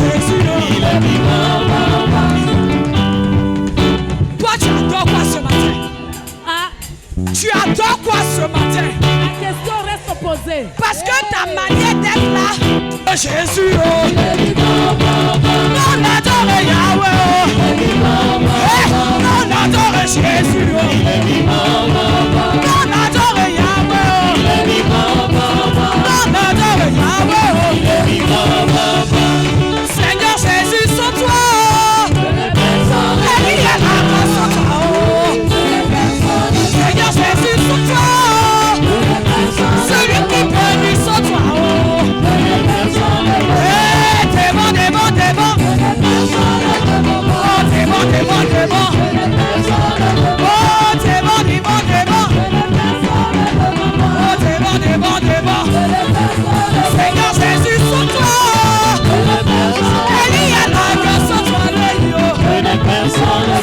Jésus, il est vivant. Toi, tu adores quoi ce matin? Tu adores quoi ce matin? La question reste posée. Parce que ta manière d'être là, Jésus, il est vivant. On adore Yahweh. On adore Jésus, il est vivant. On adore Yahweh. Il est vivant. On adore Yahweh. Il est vivant. Seigneur Jésus, sans toi, il y a la grâce sans toi. Seigneur Jésus, sans toi, celui qui bénit sans toi. T'es bon, t'es bon, t'es bon. Oh, t'es bon, t'es bon, t'es bon. Oh, t'es bon, t'es bon, t'es bon. Oh, t'es bon, t'es bon, t'es bon. Seigneur Jésus, sans toi, il y a la grâce sans toi.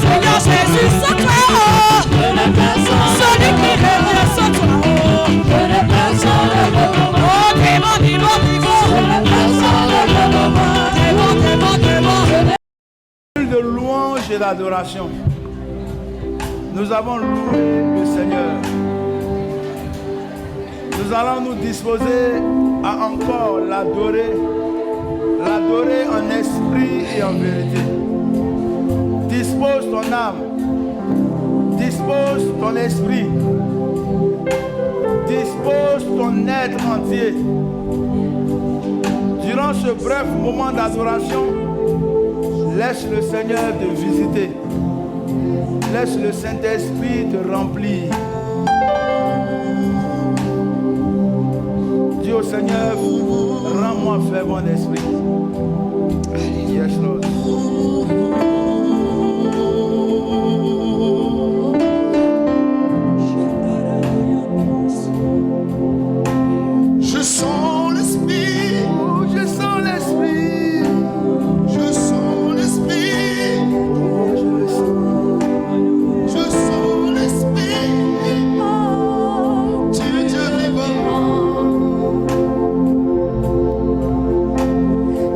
Seigneur Jésus, sans toi, celui qui revient sans toi. Oh, t'es bon, t'es bon, t'es bon. T'es bon, t'es bon, t'es bon. De louange et d'adoration. Nous avons loué le Seigneur. Nous allons nous disposer à encore l'adorer. L'adorer en esprit et en vérité. Dispose ton âme. Dispose ton esprit. Dispose ton être entier. Durant ce bref moment d'adoration, laisse le Seigneur te visiter. Laisse le Saint-Esprit te remplir. Dis au Seigneur, rends-moi fervent d'esprit. Yes, Lord. Je sens l'esprit. Oh, je sens l'esprit. Je sens l'esprit. Je sens l'esprit. Tu es Dieu vivant.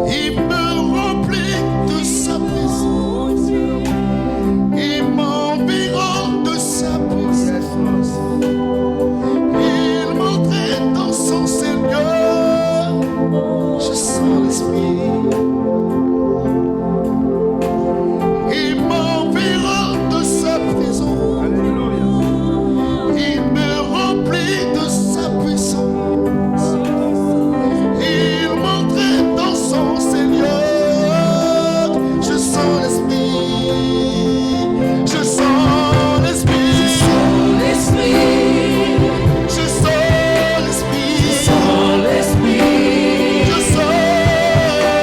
Il me remplit de sa présence. Il m'environne de sa présence. Il m'entraîne dans son Seigneur. Je sens l'esprit. Il m'environne de sa présence. Alléluia. Il me remplit de sa puissance. Il m'entraîne dans son Seigneur. Je sens l'esprit. Je sens l'esprit. Je sens l'esprit. Je sens l'esprit. Je sens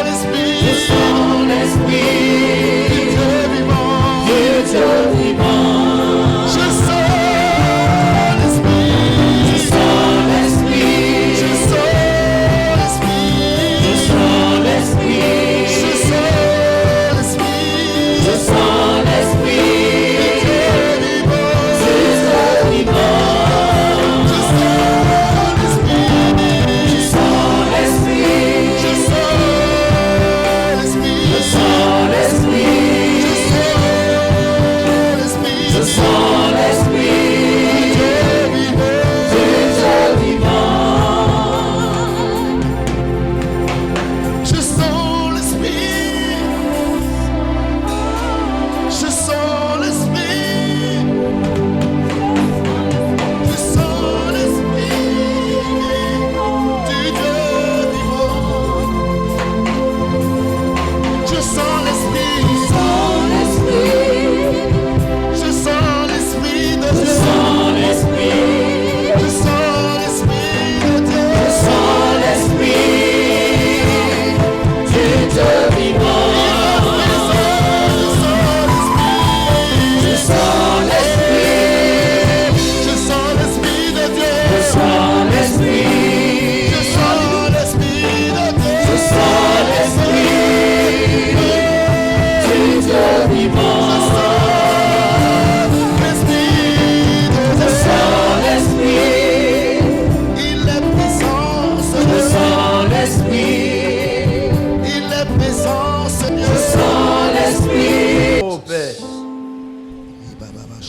l'esprit. Je sens l'esprit. Dieu vivant. Dieu vivant. Je sens l'esprit. Je sens l'esprit. Je sens l'esprit. Je sens l'esprit. Je sens l'esprit. Je sens l'esprit. Dieu vivant. Dieu vivant. Je sens l'esprit. Je sens l'esprit. Je sens l'esprit. Je sens l'esprit. Je sens l'esprit. Dieu vivant. Dieu vivant. Je sens l'esprit. Je sens l'esprit. Je sens l'esprit du Dieu vivant. Je sens l'esprit. Je sens l'esprit de Dieu. Je sens l'esprit. Je sens l'esprit de Dieu. Je sens l'esprit du Dieu vivant. Je sens l'esprit. Je sens l'esprit de Dieu. Je sens l'esprit. Je sens l'esprit de Dieu. Je sens l'esprit.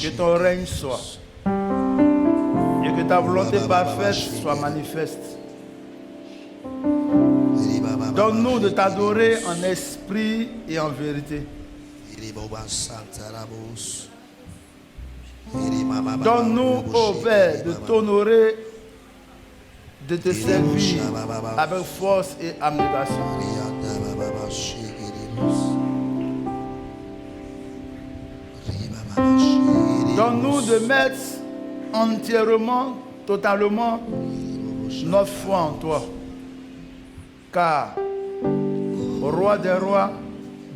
Que ton règne soit. Et que ta volonté parfaite soit manifeste. Donne-nous de t'adorer en esprit et en vérité. Donne-nous, ô Père, de t'honorer, de te servir avec force et abnégation. Donne-nous de mettre entièrement, totalement notre foi en toi. Car, Roi des rois,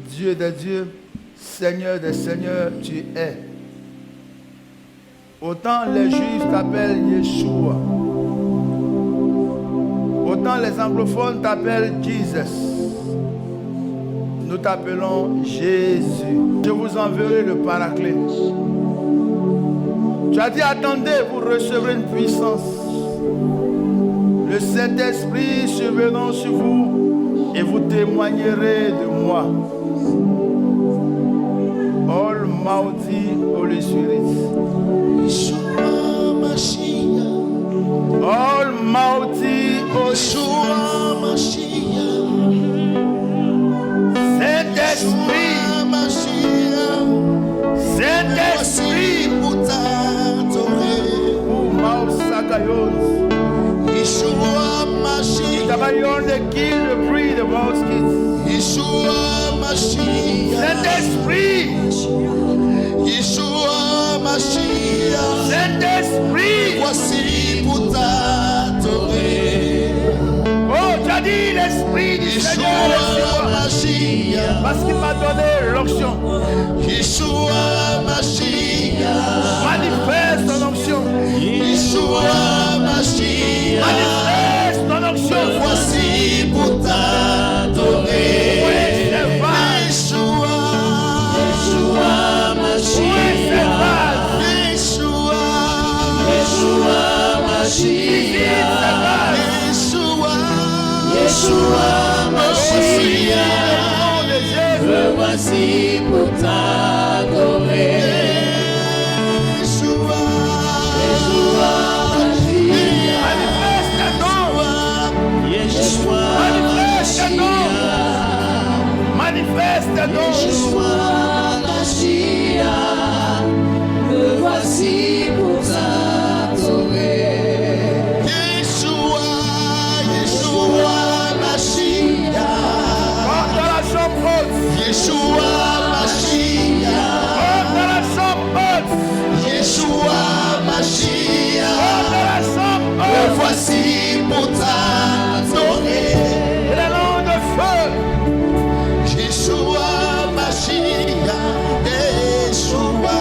Dieu des dieux, Seigneur des seigneurs, tu es. Autant les Juifs t'appellent Yeshua, autant les anglophones t'appellent Jesus. Nous t'appelons Jésus. Je vous enverrai le Paraclet. Tu as dit, attendez, vous recevrez une puissance. Le Saint-Esprit surviendra sur vous et vous témoignerez de moi. Almighty Holy Spirit. Almighty Holy Spirit. Saint-Esprit. Saint-Esprit. Yeshua Mashiach. The kill the breed of all skins. Yeshua Mashiach. Saint-Esprit. Yeshua Mashiach. Saint-Esprit. Voici pour t'adorer. Oh, tu as dit l'Esprit du Seigneur est sur moi. Mashiach. Parce qu'il m'a donné l'onction. Yeshua Mashiach. Manifeste ton onction. Yeshua Mashiach. Manifeste ton onction. Voici pour t'adorer. Yeshua. Yeshua Mashiach. Yeshua. Yeshua Mashiach. Yeshua. Yeshua Mashiach. Me voici pour t'adorer. Yeshua. Yeshua Mashiach. Yeshua. Manifeste ton Yeshua Mashiach, me voici pour t'adorer. Yeshua, Yeshua Mashiach. Entre dans la chambre haute. Yeshua Mashiach. Entre dans la chambre haute. Yeshua Mashiach. Entre dans la chambre Me haute. voici pour t'adorer. Les noms de feu. Yeshua Mashiach, Yeshua,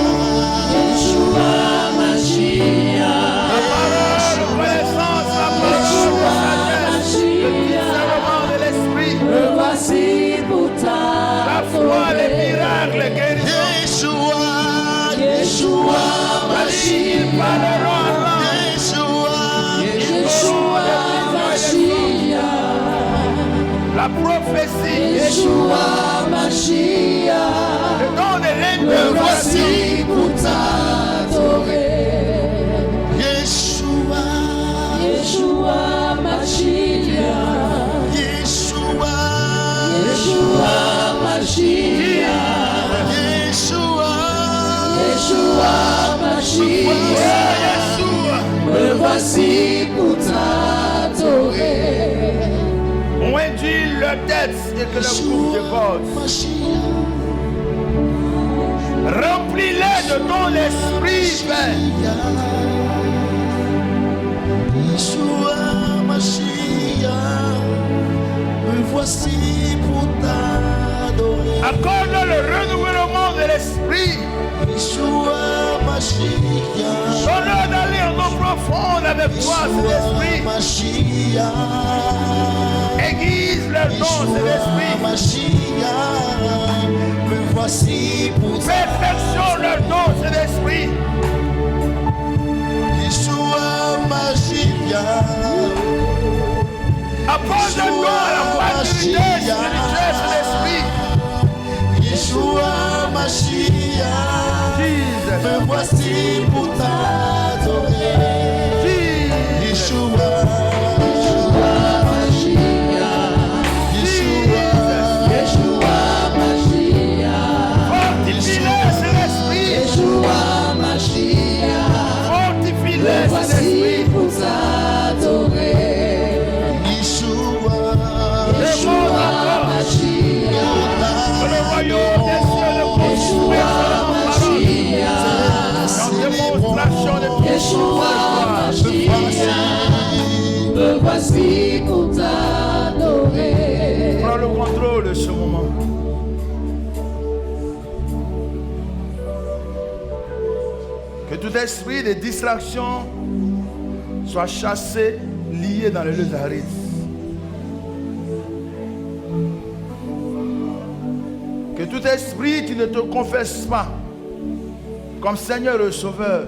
Yeshua Mashiach, La parole, connaissance, la parole, la sagesse, le discernement de l'esprit, Me voici pour la foi, les miracles, les guérisons. Yeshua, Yeshua Mashiach, Ils parleront en langue. Yeshua, Yeshua La prophétie, Yeshua Mashiach, le don de me l'intervention. voici pour t'adorer. Yeshua, Yeshua Mashiach. Yeshua, Yeshua Mashiach. Yeshua, Yeshua Mashiach. Yeshua. Me voici pour t'adorer. On induit leur tête et que leur coupe déborde. Remplis-les de ton esprit, Père. Yeshua Mashiach, me voici pour t'adorer. Accorde le renouvellement de l'esprit. Yeshua Mashiach, Donne-leur d'aller en eau profonde avec toi, Saint-Esprit. Mashiach, Aiguise leur don, Saint-Esprit. Mashiach, me voici pour Perfectionne leur don, Saint-Esprit. Yeshua Mashiach, Apporte-toi à la maturité spirituelle, Saint-Esprit. Yeshua Mashiach, Jesus. me voici pour t'adorer. Yeshua, Yeshua, Mashiach, Yeshua, Yeshua, Mashiach. Fortifie-les, Saint-Esprit. Yeshua, Mashiach, Fortifie-les, me voici Saint-Esprit. pour t'adorer. Yeshua, Yeshua, Mashiach, Que le royaume des cieux le construise en démonstration de Yeshua, Mashiach, me voici pour t'adorer. prends le contrôle de ce moment. Que tout esprit de distraction soit chassé, lié dans les lieux arides. Que tout esprit qui ne te confesse pas comme Seigneur et Sauveur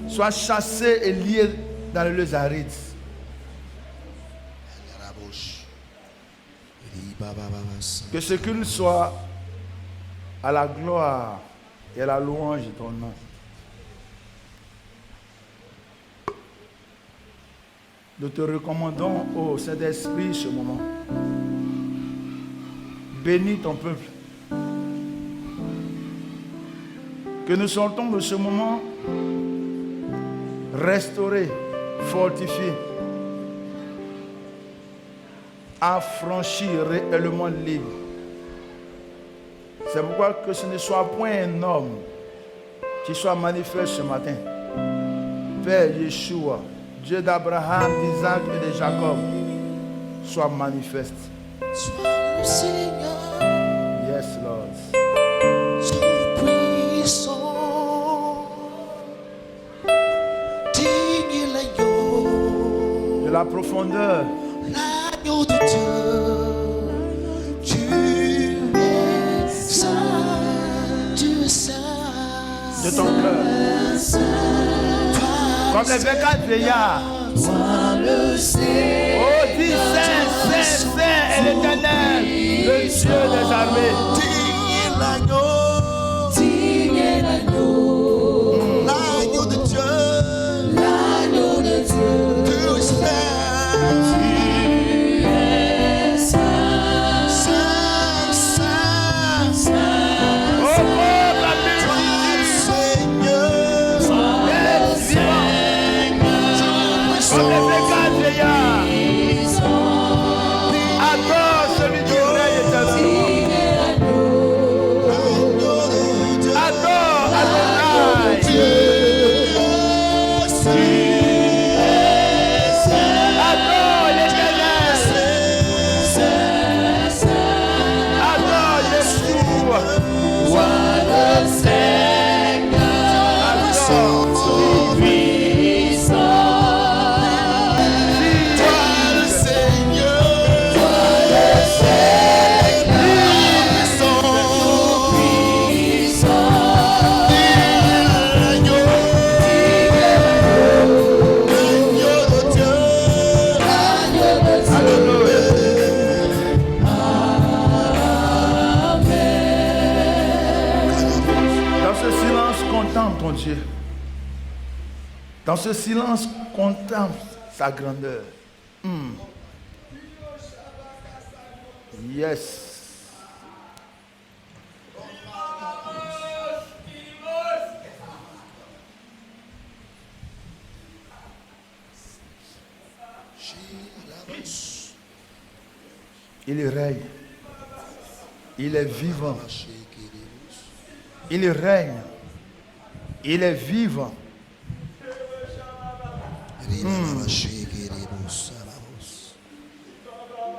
soit chassé et lié dans les lieux arides. Que ce culte soit à la gloire et à la louange de ton nom. Nous te recommandons, ô Saint-Esprit, ce moment. Bénis ton peuple. Que nous sortons de ce moment restaurés, fortifiés, affranchis, réellement libres. C'est pourquoi que ce ne soit point un homme qui soit manifeste ce matin. Père Yeshua, Dieu d'Abraham, d'Isaac et de Jacob, soit manifeste. sois le Seigneur, Yes, Lord. tout puissant, digne l'agneau, De la profondeur l'agneau de Dieu. Tu es saint, tu es saint, de ton cœur. Comme les 24 vieillards. Toi le sais, Oh, dis Saint, Saint, Saint est l'Éternel, le Dieu des armées. digne l'agneau, digne l'agneau, l'agneau de Dieu. l'agneau de Dieu. Tu es saint, Tu es saint, saint, saint, saint. Oh, oh, la Toi le multitude Seigneur, des vivants. Comme les 24 vieillards. Adore celui qui règne éternellement. digne l'agneau, l'agneau de Dieu. Adore Adonai. Adore l'Éternel. Adore Yeshua. toi le Seigneur, Adore. puissant. Le Seigneur, l'agneau, l'agneau de Dieu. Alléluia. Dans ce silence, contemple ton Dieu. Dans ce silence, contemple sa grandeur. Yes. Il règne. Il est vivant. Il règne. Il est vivant.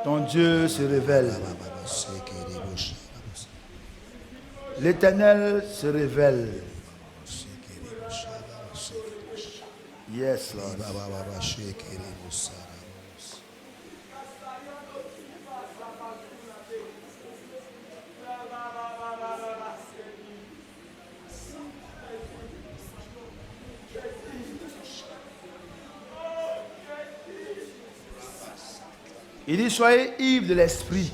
Ton Dieu se révèle. L'Éternel se révèle. Yes, Lord. Il dit, soyez ivres de l'esprit.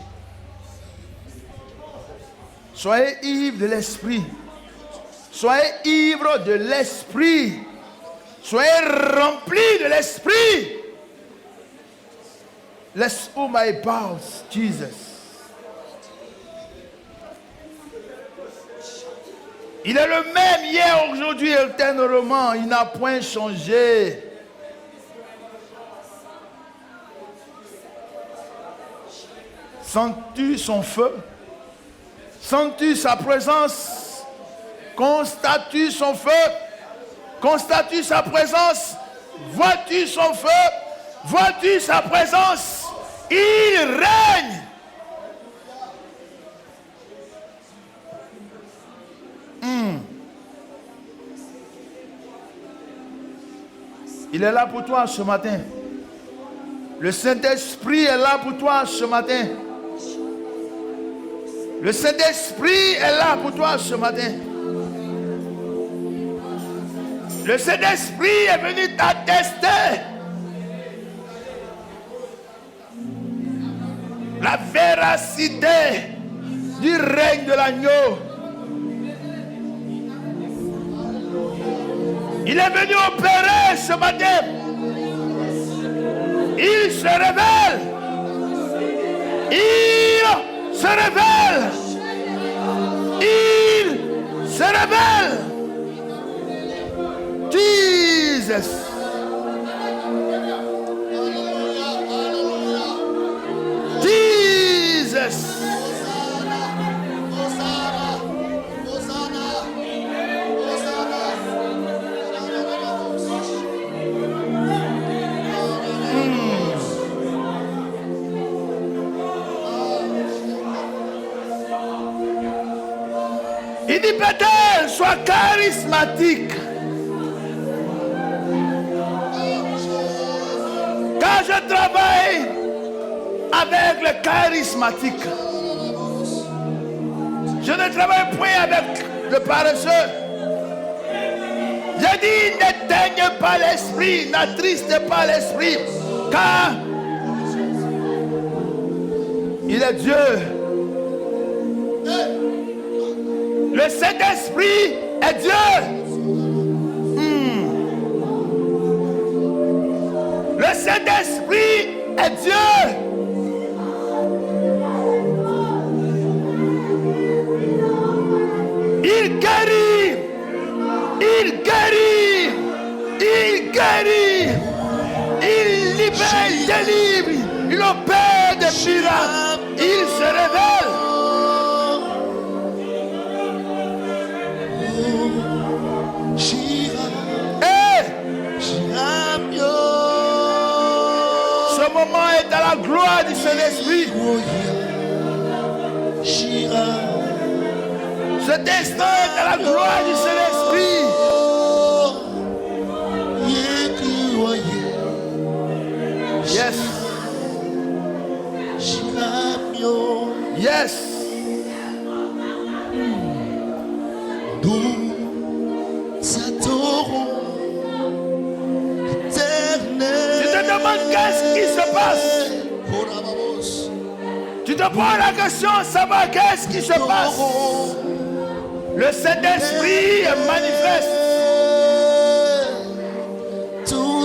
Soyez ivres de l'esprit. Soyez ivres de l'esprit. Soyez remplis de l'esprit. Let's whom I bow, Jesus. Il est le même hier, aujourd'hui, éternellement. Il n'a point changé. Sens-tu son feu? Sens-tu sa présence? Constates-tu son feu? Constates-tu sa présence? Vois-tu son feu? Vois-tu sa présence? Il règne. Il est là pour toi ce matin. Le Saint-Esprit est là pour toi ce matin. Le Saint-Esprit est là pour toi ce matin. Le Saint-Esprit est venu t'attester la véracité du règne de l'agneau. Il est venu opérer ce matin. Il se révèle. Il se révèle. Il se révèle. Jesus. Jesus. Il dit peut-être sois charismatique. Quand je travaille avec le charismatique, je ne travaille point avec le paresseux. Je dis n'éteigne pas l'esprit, n'attriste pas l'esprit, car il est Dieu. Le Saint-Esprit est Dieu. Le Saint-Esprit est Dieu. Il guérit. Il guérit. Il guérit. Il libère, il délivre. Il opère des miracles. Il se révèle. Ce moment est à la gloire du Saint-Esprit. Cet instant est à la gloire du Saint-Esprit. Yes. Yes. Qu'est-ce qui se passe? Tu te poses la question, savoir qu'est-ce qui se passe? Le Saint-Esprit est manifeste.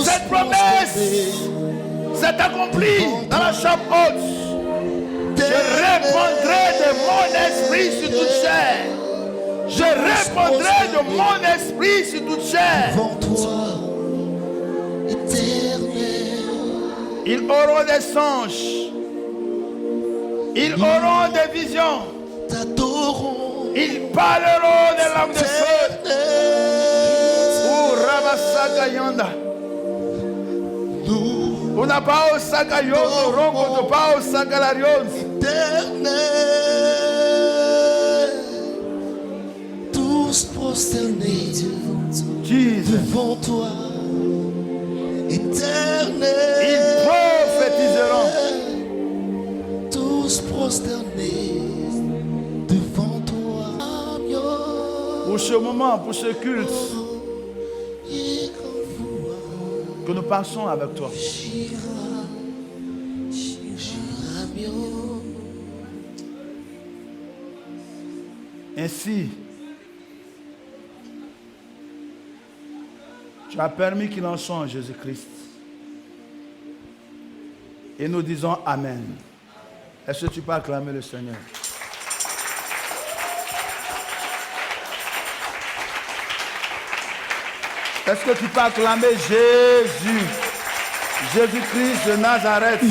Cette promesse s'est accomplie dans la chambre haute. Je répandrai de mon esprit sur toute chair. Je répandrai de mon esprit sur toute chair. Ils auront des songes. Ils auront des visions. Ils parleront des langues de feu. Oh, Rabasaka Yanda. On n'a pas au Sakayondo, Rongo de pas au Sakalarion. Tous prosternés devant toi. Éternel, ils prophétiseront. Tous prosternés devant toi. Pour ce moment, pour ce culte, que nous passons avec toi. Ainsi, Tu as permis qu'il en soit en Jésus-Christ. Et nous disons Amen. Est-ce que tu peux acclamer le Seigneur? Est-ce que tu peux acclamer Jésus? Jésus-Christ de Nazareth.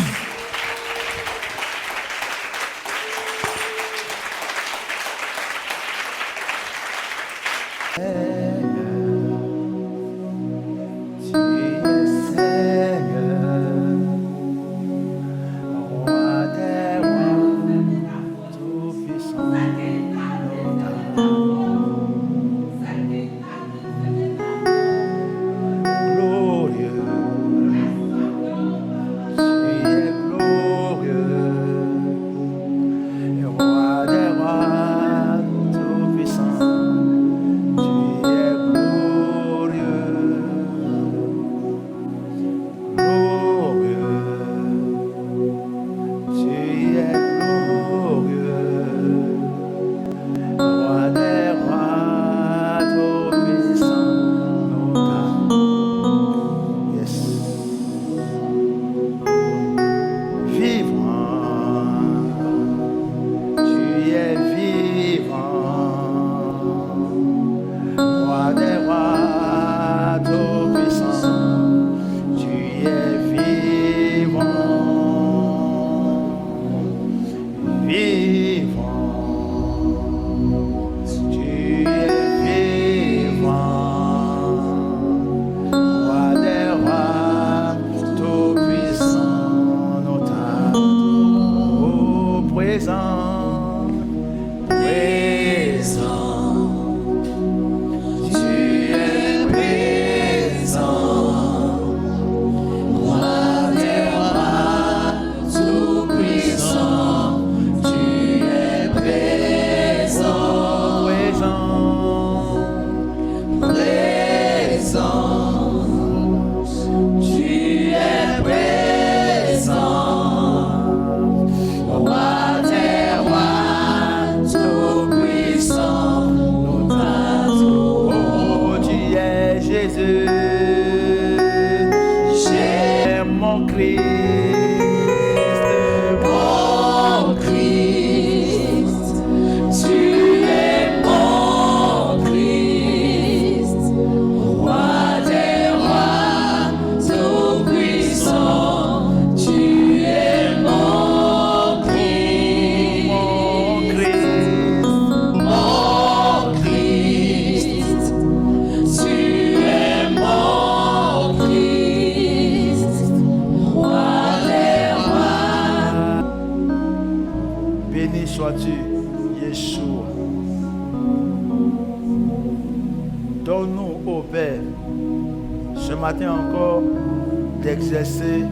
D'exercer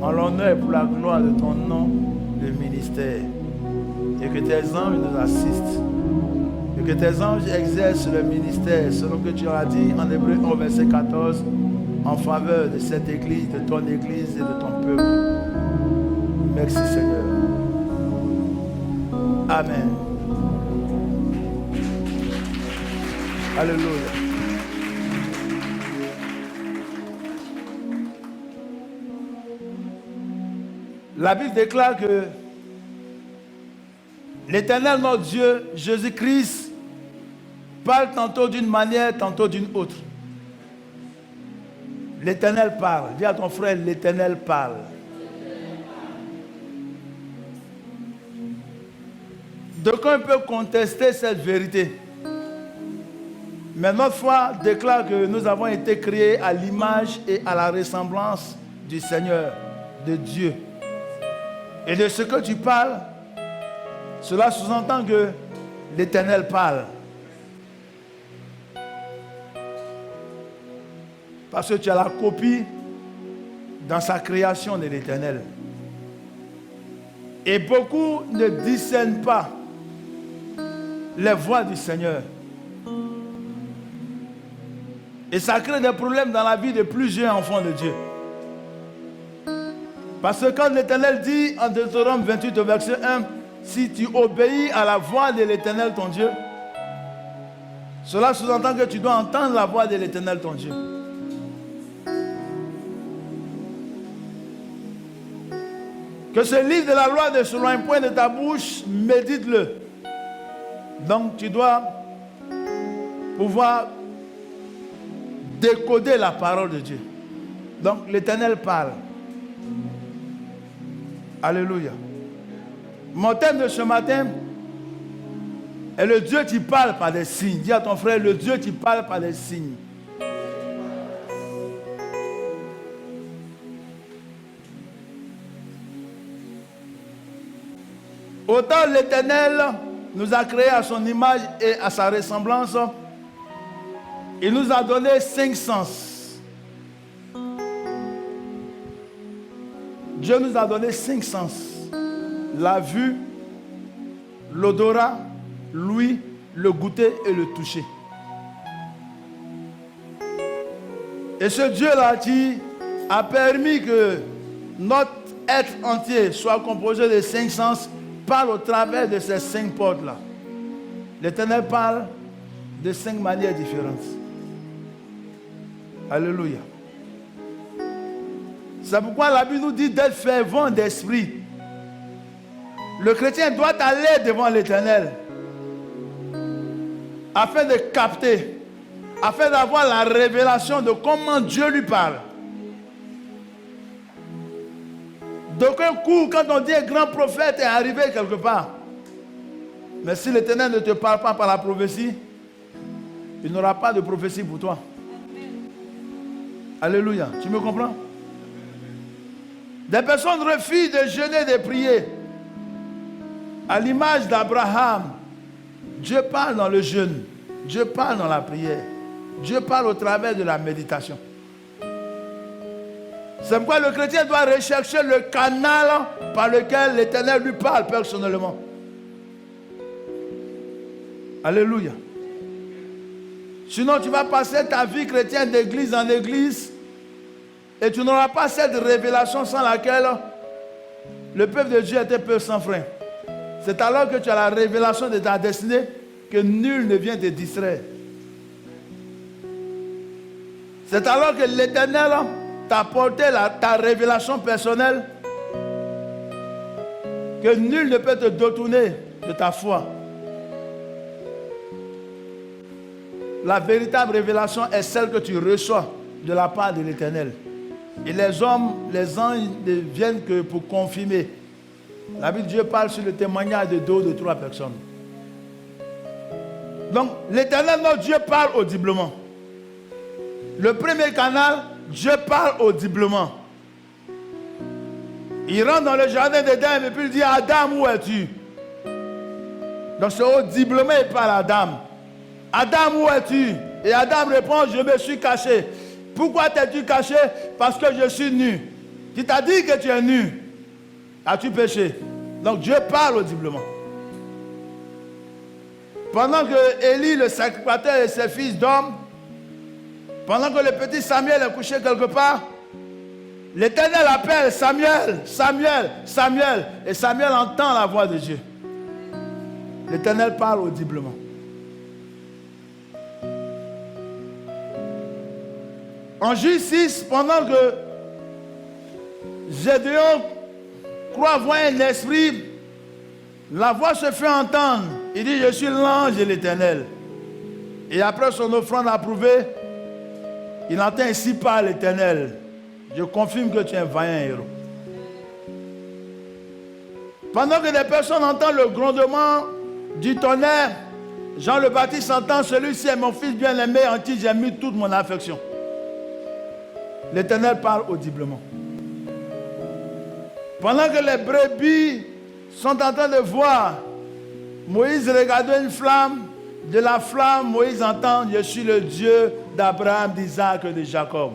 en l'honneur et pour la gloire de ton nom le ministère, et que tes anges nous assistent, et que tes anges exercent le ministère selon que tu as dit en Hébreux 1 verset 14 en faveur de cette église, de ton église et de ton peuple. Merci Seigneur. Amen. Alléluia. La Bible déclare que l'Éternel, notre Dieu, Jésus-Christ, parle tantôt d'une manière, tantôt d'une autre. L'Éternel parle. Dis à ton frère, l'Éternel parle. D'aucuns peuvent contester cette vérité. Mais notre foi déclare que nous avons été créés à l'image et à la ressemblance du Seigneur, de Dieu. Et de ce que tu parles, cela sous-entend que l'Éternel parle. Parce que tu as la copie dans sa création de l'Éternel. Et beaucoup ne discernent pas les voix du Seigneur. Et ça crée des problèmes dans la vie de plusieurs enfants de Dieu. Parce que quand l'Éternel dit en Deutéronome 28 au verset 1, si tu obéis à la voix de l'Éternel ton Dieu, Cela sous-entend que tu dois entendre la voix de l'Éternel, ton Dieu. Que ce livre de la loi ne s'éloigne point de ta bouche, médite-le. Donc tu dois pouvoir décoder la parole de Dieu. Donc l'Éternel parle. Alléluia. Mon thème de ce matin est le Dieu qui parle par des signes. Dis à ton frère, le Dieu qui parle par des signes. Autant l'Éternel nous a créés à son image et à sa ressemblance, il nous a donné 5 sens. Dieu nous a donné 5 sens. La vue, l'odorat, l'ouïe, le goûter et le toucher. Et ce Dieu-là qui a permis que notre être entier soit composé de 5 sens, parle au travers de ces 5 portes-là. L'Éternel parle de 5 manières différentes. Alléluia. C'est pourquoi la Bible nous dit d'être fervent d'esprit. Le chrétien doit aller devant l'Éternel afin de capter, afin d'avoir la révélation de comment Dieu lui parle. D'aucun coup, quand on dit un grand prophète est arrivé quelque part, mais si l'Éternel ne te parle pas par la prophétie, il n'aura pas de prophétie pour toi. Alléluia. Tu me comprends? Des personnes refusent de jeûner et de prier. À l'image d'Abraham, Dieu parle dans le jeûne, Dieu parle dans la prière, Dieu parle au travers de la méditation. C'est pourquoi le chrétien doit rechercher le canal par lequel l'Éternel lui parle personnellement. Alléluia. Sinon, tu vas passer ta vie chrétienne d'église en église et tu n'auras pas cette révélation sans laquelle le peuple de Dieu était peu sans frein. C'est alors que tu as la révélation de ta destinée que nul ne vient te distraire. C'est alors que l'Éternel t'a apporté ta révélation personnelle que nul ne peut te détourner de ta foi. La véritable révélation est celle que tu reçois de la part de l'Éternel. Et les hommes, les anges ne viennent que pour confirmer. La Bible de Dieu parle sur le témoignage de 2 ou de 3 personnes. Donc, l'Éternel, notre Dieu, parle audiblement. Le premier canal, Dieu parle audiblement. Il rentre dans le jardin d'Éden et puis il dit, Adam, où es-tu? Donc c'est audiblement il parle à Adam. Adam, où es-tu? Et Adam répond, je me suis caché. Pourquoi t'es-tu caché? Parce que je suis nu. Qui t'a dit que tu es nu? As-tu péché? Donc Dieu parle audiblement. Pendant que Élie, le sacrificateur, et ses fils dorment, pendant que le petit Samuel est couché quelque part, l'Éternel appelle Samuel, Samuel, Samuel. Et Samuel entend la voix de Dieu. L'Éternel parle audiblement. En Juge 6, pendant que Gédéon croit voir un esprit, la voix se fait entendre. Il dit, je suis l'ange de l'Éternel. Et après son offrande approuvée, il entend ainsi par l'Éternel. Je confirme que tu es un vaillant héros. Pendant que des personnes entendent le grondement du tonnerre, Jean le Baptiste entend, celui-ci est mon fils bien-aimé en qui j'ai mis toute mon affection. L'Éternel parle audiblement. Pendant que les brebis sont en train de voir Moïse regarder une flamme, de la flamme, Moïse entend, je suis le Dieu d'Abraham, d'Isaac et de Jacob.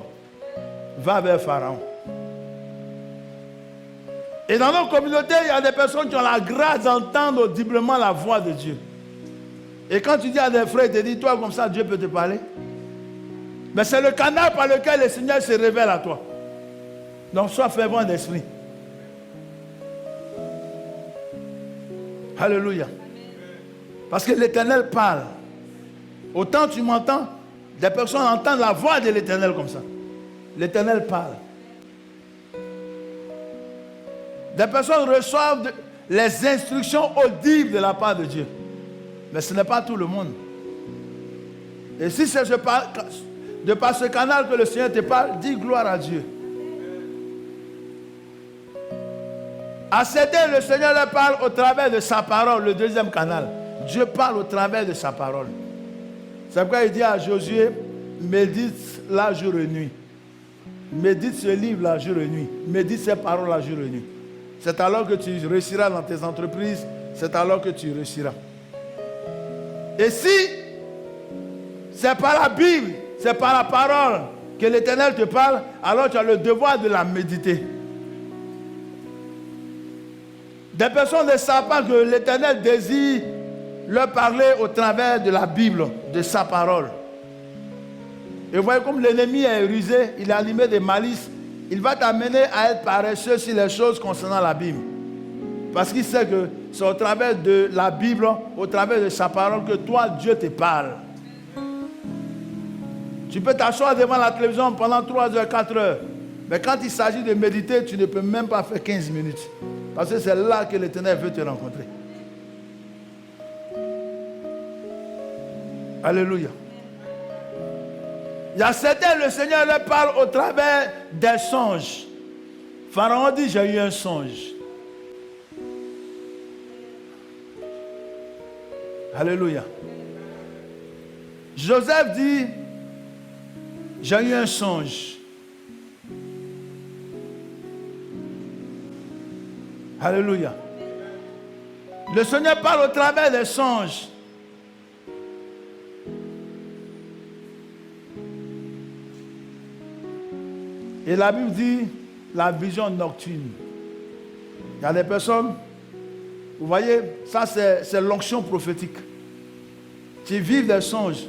Va vers Pharaon. Et dans nos communautés, il y a des personnes qui ont la grâce d'entendre audiblement la voix de Dieu. Et quand tu dis à des frères, ils te disent, toi comme ça, Dieu peut te parler. Mais c'est le canal par lequel le Seigneur se révèle à toi. Donc sois fervent d'esprit. Alléluia. Parce que l'Éternel parle. Autant tu m'entends, des personnes entendent la voix de l'Éternel comme ça. L'Éternel parle. Des personnes reçoivent les instructions audibles de la part de Dieu. Mais ce n'est pas tout le monde. Et si c'est de par ce canal que le Seigneur te parle, dis gloire à Dieu. À certains, le Seigneur leur parle au travers de sa parole, le deuxième canal. Dieu parle au travers de sa parole. C'est pourquoi il dit à Josué, médite la jour et nuit. Médite ce livre la jour et nuit. Médite ces paroles la jour et nuit. C'est alors que tu réussiras dans tes entreprises. C'est alors que tu réussiras. Et si c'est par la Bible, c'est par la parole que l'Éternel te parle, alors tu as le devoir de la méditer. Des personnes ne savent pas que l'Éternel désire leur parler au travers de la Bible, de sa parole. Et vous voyez comme l'ennemi est rusé, il est animé de malice. Il va t'amener à être paresseux sur les choses concernant la Bible. Parce qu'il sait que c'est au travers de la Bible, au travers de sa parole que toi, Dieu te parle. Tu peux t'asseoir devant la télévision pendant 3 heures, 4 heures. Mais quand il s'agit de méditer, tu ne peux même pas faire 15 minutes. Parce que c'est là que l'Éternel veut te rencontrer. Alléluia. Il y a certains, le Seigneur leur parle au travers des songes. Pharaon dit, j'ai eu un songe. Alléluia. Joseph dit, j'ai eu un songe. Alléluia. Le Seigneur parle au travers des songes. Et la Bible dit la vision nocturne. Il y a des personnes, vous voyez, ça c'est l'onction prophétique. Tu vis des songes.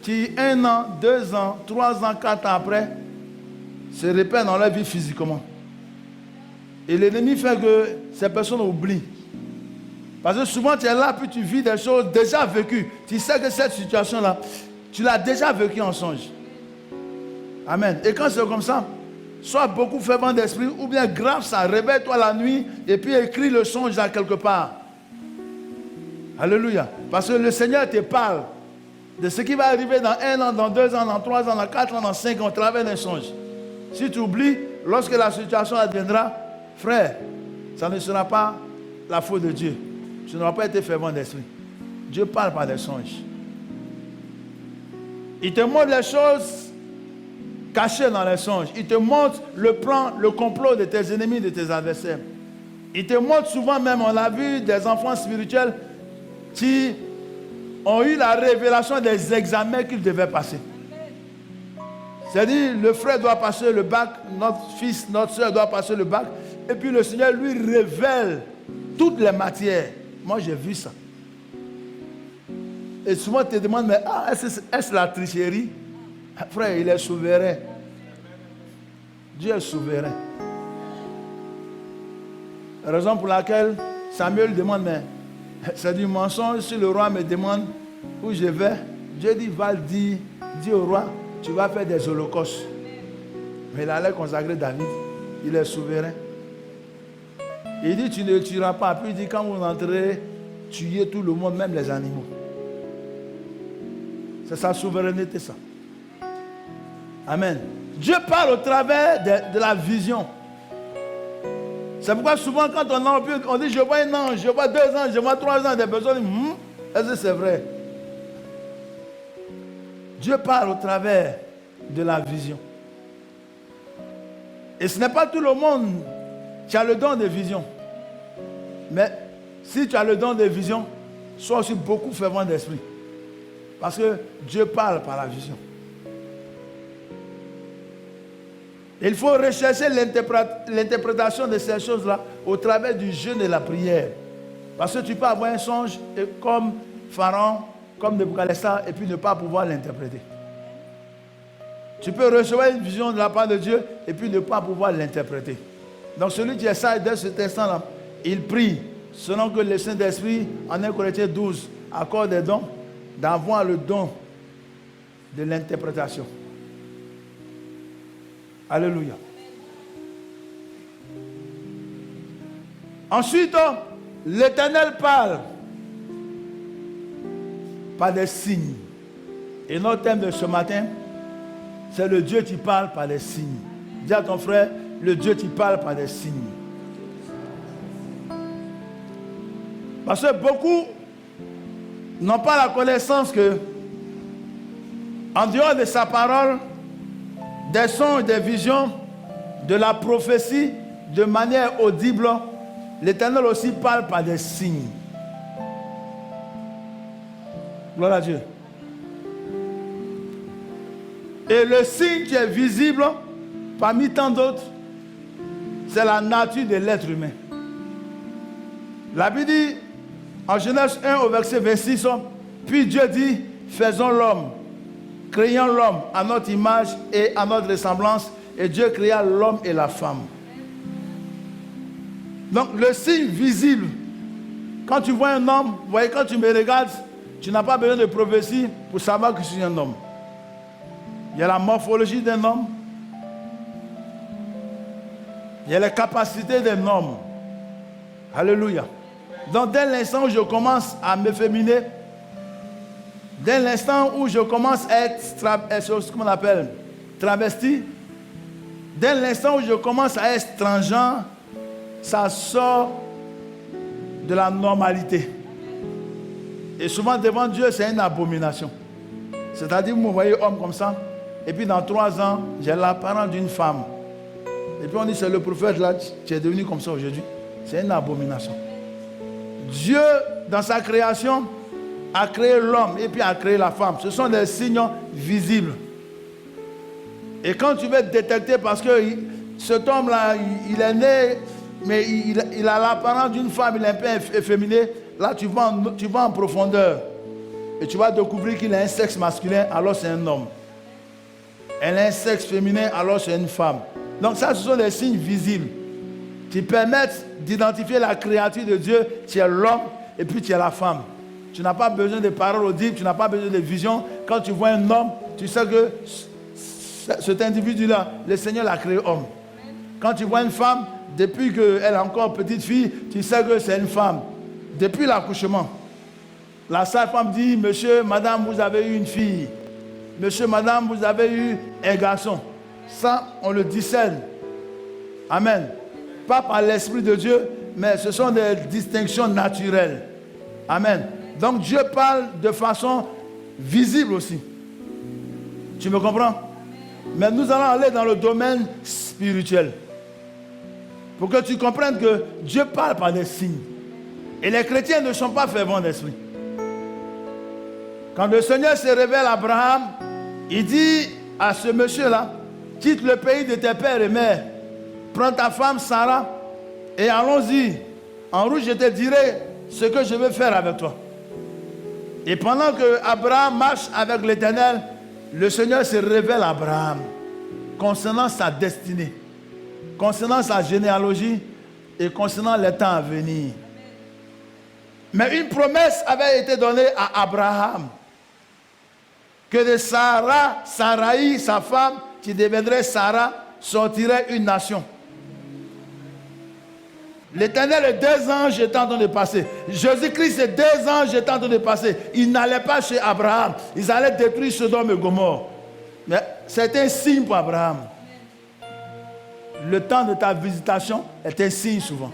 Qui 1 an, 2 ans, 3 ans, 4 ans après, se répètent dans leur vie physiquement. Et l'ennemi fait que ces personnes oublient. Parce que souvent tu es là, puis tu vis des choses déjà vécues. Tu sais que cette situation-là, tu l'as déjà vécue en songe. Amen. Et quand c'est comme ça, sois beaucoup fervent d'esprit, ou bien grave ça, réveille-toi la nuit, et puis écris le songe là quelque part. Alléluia. Parce que le Seigneur te parle de ce qui va arriver dans 1 an, dans 2 ans, dans 3 ans, dans 4 ans, dans 5 ans, au travers d'un songe. Si tu oublies, lorsque la situation adviendra, frère, ça ne sera pas la faute de Dieu. Tu n'auras pas été fervent d'esprit. Dieu parle par des songes. Il te montre les choses cachées dans les songes. Il te montre le plan, le complot de tes ennemis, de tes adversaires. Il te montre souvent même, on l'a vu, des enfants spirituels qui ont eu la révélation des examens qu'ils devaient passer. C'est-à-dire, le frère doit passer le bac, notre fils, notre soeur doit passer le bac, et puis le Seigneur lui révèle toutes les matières. Moi, j'ai vu ça. Et souvent, tu te demandes, mais est-ce la tricherie? Frère, il est souverain. Dieu est souverain. Raison pour laquelle Samuel demande, mais c'est du mensonge si le roi me demande où je vais. Dieu dit, va dire, dis au roi, tu vas faire des holocaustes. Mais il allait consacrer David. Il est souverain. Il dit, tu ne tueras pas. Puis il dit, quand vous entrerez, tuez tout le monde, même les animaux. C'est sa souveraineté, ça. Amen. Dieu parle au travers de la vision. C'est pourquoi souvent quand on dit, je vois un ange, je vois 2 ans, je vois 3 ans, des personnes disent, est-ce que c'est vrai? Dieu parle au travers de la vision. Et ce n'est pas tout le monde qui a le don de vision. Mais si tu as le don de vision, sois aussi beaucoup fervent d'esprit. Parce que Dieu parle par la vision. Il faut rechercher l'interprétation de ces choses-là au travers du jeûne et de la prière. Parce que tu peux avoir un songe comme Pharaon, comme Nebuchadnezzar, et puis ne pas pouvoir l'interpréter. Tu peux recevoir une vision de la part de Dieu et puis ne pas pouvoir l'interpréter. Donc celui qui est sage dès cet instant-là, il prie selon que le Saint-Esprit, en 1 Corinthiens 12, accorde des dons. d'avoir le don de l'interprétation. Alléluia. Ensuite, l'Éternel parle par des signes. Et notre thème de ce matin, c'est le Dieu qui parle par des signes. Dis à ton frère, le Dieu qui parle par des signes. Parce que beaucoup n'ont pas la connaissance que, en dehors de sa parole, des sons et des visions, de la prophétie, de manière audible, l'Éternel aussi parle par des signes. Gloire à Dieu. Et le signe qui est visible, parmi tant d'autres, c'est la nature de l'être humain. La Bible dit, en Genèse 1 au verset 26, puis Dieu dit, faisons l'homme, créons l'homme à notre image et à notre ressemblance, et Dieu créa l'homme et la femme. Donc le signe visible, quand tu vois un homme, vous voyez, quand tu me regardes, tu n'as pas besoin de prophétie pour savoir que je suis un homme. Il y a la morphologie d'un homme, il y a les capacités d'un homme. Alléluia. Donc dès l'instant où je commence à m'efféminer, dès l'instant où je commence à être ce qu'on appelle travesti, dès l'instant où je commence à être transgenre, ça sort de la normalité. Et souvent devant Dieu, c'est une abomination. C'est-à-dire, vous me voyez homme comme ça, et puis dans 3 ans, j'ai l'apparence d'une femme. Et puis on dit, c'est le prophète là, tu es devenu comme ça aujourd'hui. C'est une abomination. Dieu, dans sa création, a créé l'homme et puis a créé la femme. Ce sont des signes visibles. Et quand tu veux détecter, parce que cet homme-là, il est né, mais il a l'apparence d'une femme, il est un peu efféminé, là tu vas en profondeur. Et tu vas découvrir qu'il a un sexe masculin, alors c'est un homme. Elle a un sexe féminin, alors c'est une femme. Donc ça, ce sont des signes visibles qui permettent d'identifier la créature de Dieu. Tu es l'homme et puis tu es la femme. Tu n'as pas besoin de paroles audibles, tu n'as pas besoin de visions. Quand tu vois un homme, tu sais que cet individu-là, le Seigneur l'a créé homme. Quand tu vois une femme, depuis qu'elle est encore petite fille, tu sais que c'est une femme. Depuis l'accouchement, la sage-femme dit, monsieur, madame, vous avez eu une fille. Monsieur, madame, vous avez eu un garçon. Ça, on le discerne. Amen. Pas par l'Esprit de Dieu, mais ce sont des distinctions naturelles. Amen. Donc Dieu parle de façon visible aussi. Tu me comprends? Mais nous allons aller dans le domaine spirituel. Pour que tu comprennes que Dieu parle par des signes. Et les chrétiens ne sont pas fervents d'esprit. Quand le Seigneur se révèle à Abraham, il dit à ce monsieur-là, quitte le pays de tes pères et mères, prends ta femme Sarah et allons-y. En route, je te dirai ce que je veux faire avec toi. Et pendant que Abraham marche avec l'Éternel, le Seigneur se révèle à Abraham concernant sa destinée, concernant sa généalogie et concernant les temps à venir. Mais une promesse avait été donnée à Abraham que de Sarah, Sarai, sa femme, qui deviendrait Sarah, sortirait une nation. L'Éternel et 2 anges étaient en train de passer. Jésus-Christ et 2 anges étaient en train de passer. Ils n'allaient pas chez Abraham. Ils allaient détruire Sodome et Gomorrhe. Mais c'est un signe pour Abraham. Le temps de ta visitation est un signe souvent.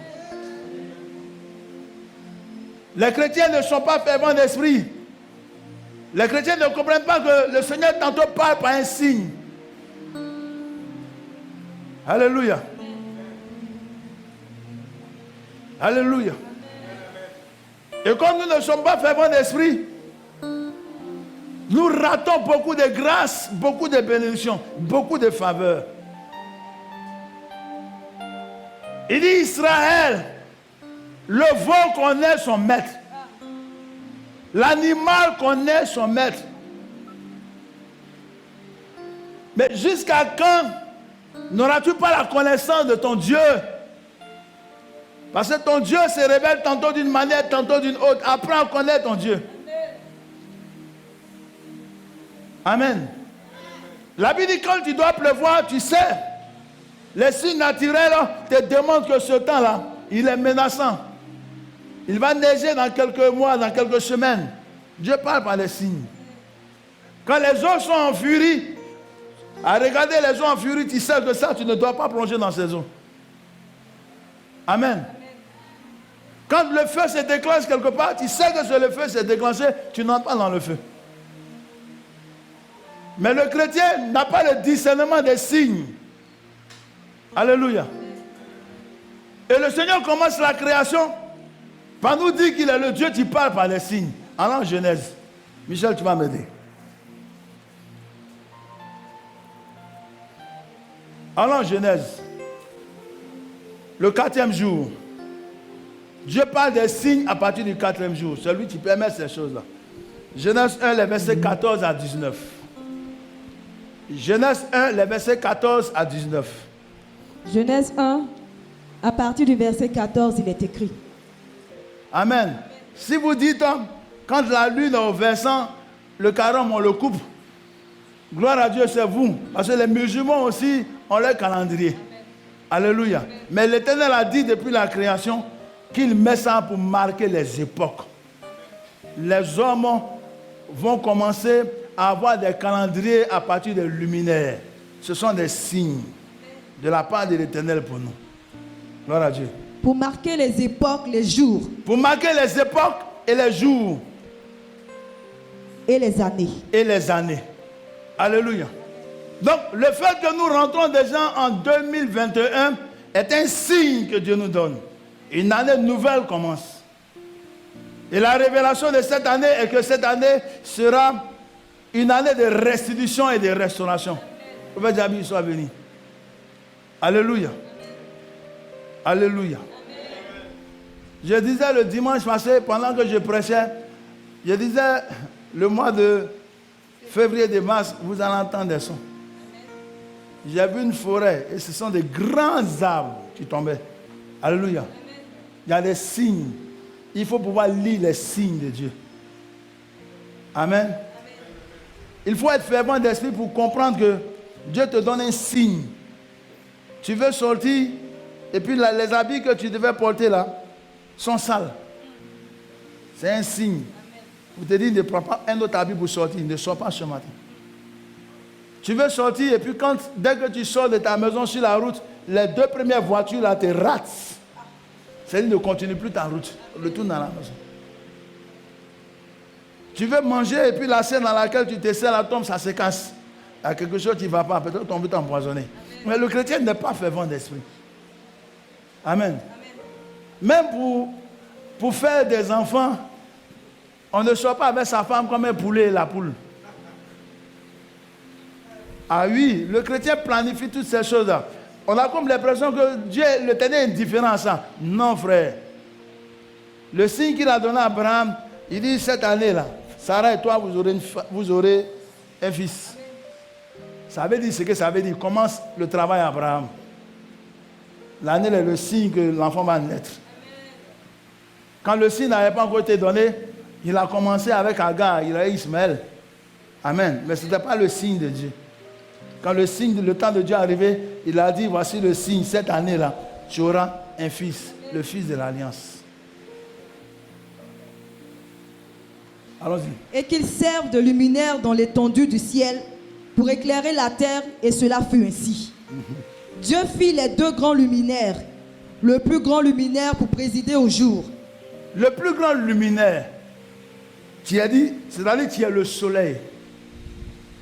Les chrétiens ne sont pas fervents d'esprit. Les chrétiens ne comprennent pas que le Seigneur tantôt parle par un signe. Alléluia. Alléluia. Et comme nous ne sommes pas fervents d'esprit, nous ratons beaucoup de grâces, beaucoup de bénédictions, beaucoup de faveurs. Il dit Israël, le veau connaît son maître. L'animal connaît son maître. Mais jusqu'à quand n'auras-tu pas la connaissance de ton Dieu? Parce que ton Dieu se révèle tantôt d'une manière, tantôt d'une autre. Apprends à connaître ton Dieu. Amen. La Bible dit quand tu dois pleuvoir, tu sais, les signes naturels te démontrent que ce temps-là, il est menaçant. Il va neiger dans quelques mois, dans quelques semaines. Dieu parle par les signes. Quand les eaux sont en furie, à regarder les eaux en furie, tu sais que ça, tu ne dois pas plonger dans ces eaux. Amen. Quand le feu se déclenche quelque part, tu sais que le feu s'est déclenché, tu n'entres pas dans le feu. Mais le chrétien n'a pas le discernement des signes. Alléluia. Et le Seigneur commence la création par nous dire qu'il est le Dieu qui parle par les signes. Allons en Genèse. Michel, tu vas m'aider. Allons en Genèse. Le 4e jour. Dieu parle des signes à partir du 4e jour. Celui qui permet ces choses-là. Genèse 1, les versets 14 à 19. Genèse 1, les versets 14 à 19. Genèse 1, à partir du verset 14, il est écrit. Amen. Si vous dites, quand la lune est au versant, le carême, on le coupe. Gloire à Dieu, c'est vous. Parce que les musulmans aussi ont leur calendrier. Alléluia. Mais l'Éternel a dit depuis la création qu'il met ça pour marquer les époques. Les hommes vont commencer à avoir des calendriers à partir des luminaires. Ce sont des signes de la part de l'Éternel pour nous. Gloire à Dieu. Pour marquer les époques, les jours. Pour marquer les époques et les jours. Et les années. Et les années. Alléluia. Donc, le fait que nous rentrons déjà en 2021 est un signe que Dieu nous donne. Une année nouvelle commence. Et la révélation de cette année est que cette année sera une année de restitution et de restauration. Le Père Jabi soit béni. Alléluia. Alléluia. Je disais le dimanche passé, pendant que je prêchais, je disais le mois de février, de mars, vous allez entendre des sons. J'ai vu une forêt et ce sont des grands arbres qui tombaient. Alléluia. Il y a des signes. Il faut pouvoir lire les signes de Dieu. Amen. Il faut être fervent d'esprit pour comprendre que Dieu te donne un signe. Tu veux sortir et puis les habits que tu devais porter là sont sales. C'est un signe. Vous te dites, ne prends pas un autre habit pour sortir. Ne sors pas ce matin. Tu veux sortir et puis dès que tu sors de ta maison sur la route, les 2 premières voitures là te ratent. C'est-à-dire ne continue plus ta route. Retourne dans la maison. Tu veux manger et puis la scène dans laquelle tu te sers la tombe, ça se casse. Il y a quelque chose qui ne va pas. Peut-être qu'on veut t'empoisonner. Mais le chrétien n'est pas fervent d'esprit. Amen. Même pour faire des enfants, on ne sort pas avec sa femme comme un poulet et la poule. Ah oui, le chrétien planifie toutes ces choses-là. On a comme l'impression que Dieu, l'Éternel est indifférent à ça. Non, frère. Le signe qu'il a donné à Abraham, il dit cette année-là, Sarah et toi, vous aurez un fils. Ça veut dire ce que ça veut dire. Commence le travail à Abraham. L'année est le signe que l'enfant va naître. Quand le signe n'avait pas encore été donné, il a commencé avec Agar, il a eu Ismaël. Amen. Mais ce n'était pas le signe de Dieu. Quand le temps de Dieu est arrivé, il a dit, voici le signe, cette année-là, tu auras un fils, le fils de l'alliance. Allons-y. Et qu'ils servent de luminaire dans l'étendue du ciel pour éclairer la terre, et cela fut ainsi. Dieu fit les 2 grands luminaires, le plus grand luminaire pour présider au jour. Le plus grand luminaire, tu as dit, c'est-à-dire qu'il y a le soleil.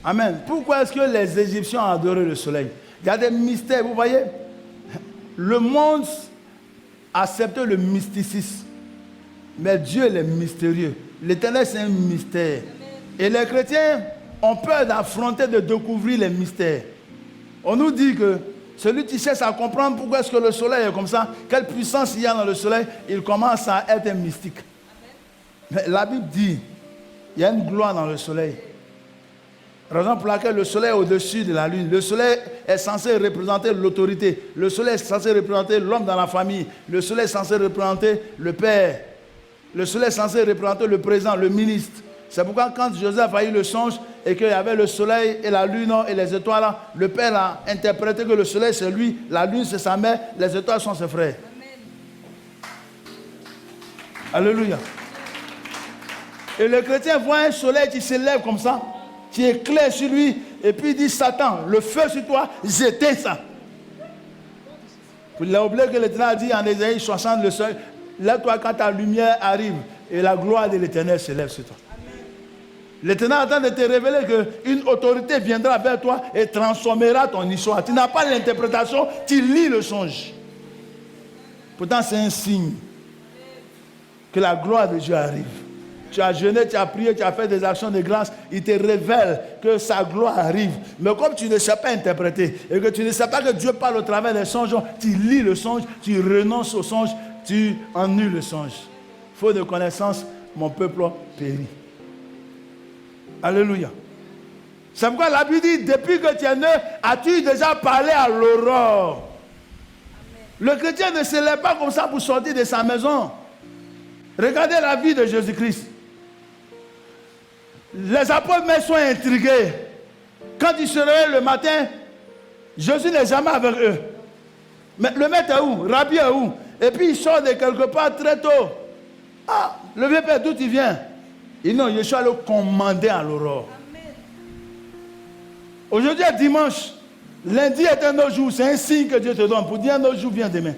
Amen. Pourquoi est-ce que les Égyptiens ont adoré le soleil? Il y a des mystères, vous voyez. Le monde accepte le mysticisme. Mais Dieu, il est mystérieux. L'Éternel, c'est un mystère. Et les chrétiens ont peur d'affronter, de découvrir les mystères. On nous dit que celui qui cherche à comprendre pourquoi est-ce que le soleil est comme ça, quelle puissance il y a dans le soleil, il commence à être un mystique. Mais la Bible dit, il y a une gloire dans le soleil. Raison pour laquelle le soleil est au-dessus de la lune. Le soleil est censé représenter l'autorité. Le soleil est censé représenter l'homme dans la famille. Le soleil est censé représenter le père. Le soleil est censé représenter le président, le ministre. C'est pourquoi quand Joseph a eu le songe et qu'il y avait le soleil et la lune et les étoiles, le Père a interprété que le soleil c'est lui, la lune c'est sa mère, les étoiles sont ses frères. Alléluia. Et le chrétien voit un soleil qui s'élève comme ça, qui éclaire sur lui, et puis il dit Satan, le feu sur toi, j'éteins ça. Il a oublié que l'Éternel a dit en Ésaïe 60, le soleil, lève-toi quand ta lumière arrive, et la gloire de l'Éternel s'élève sur toi. L'Éternel est en train de te révéler qu'une autorité viendra vers toi et transformera ton histoire. Tu n'as pas l'interprétation, tu lis le songe. Pourtant, c'est un signe que la gloire de Dieu arrive. Tu as jeûné, tu as prié, tu as fait des actions de grâce. Il te révèle que sa gloire arrive. Mais comme tu ne sais pas interpréter et que tu ne sais pas que Dieu parle au travers des songes, tu lis le songe, tu renonces au songe, tu annules le songe. Faute de connaissance, mon peuple périt. Alléluia. C'est pourquoi la Bible dit, depuis que tu es né, as-tu déjà parlé à l'aurore? Le chrétien ne se lève pas comme ça pour sortir de sa maison. Regardez la vie de Jésus-Christ. Les apôtres même sont intrigués. Quand ils se réveillent le matin, Jésus n'est jamais avec eux. Mais le maître est où? Rabbi est où? Et puis il sort de quelque part très tôt. Ah, le vieux père, d'où il vient? Et non, Yeshua le commandait à l'aurore. Aujourd'hui est dimanche. Lundi est un autre jour. C'est un signe que Dieu te donne pour dire un autre jour vient demain.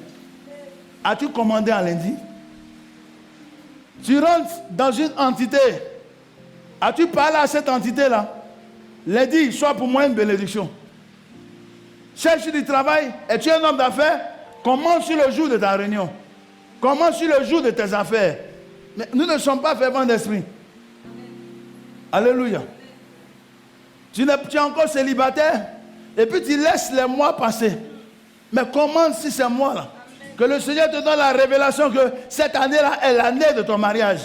As-tu commandé à lundi? Tu rentres dans une entité. As-tu parlé à cette entité-là? Lundi, sois pour moi une bénédiction. Cherche du travail. Es-tu un homme d'affaires? Commence sur le jour de ta réunion. Commence sur le jour de tes affaires. Mais nous ne sommes pas fervents d'esprit. Alléluia. Tu es encore célibataire et puis tu laisses les mois passer. Mais commence sur ces mois-là. Que le Seigneur te donne la révélation que cette année-là est l'année de ton mariage.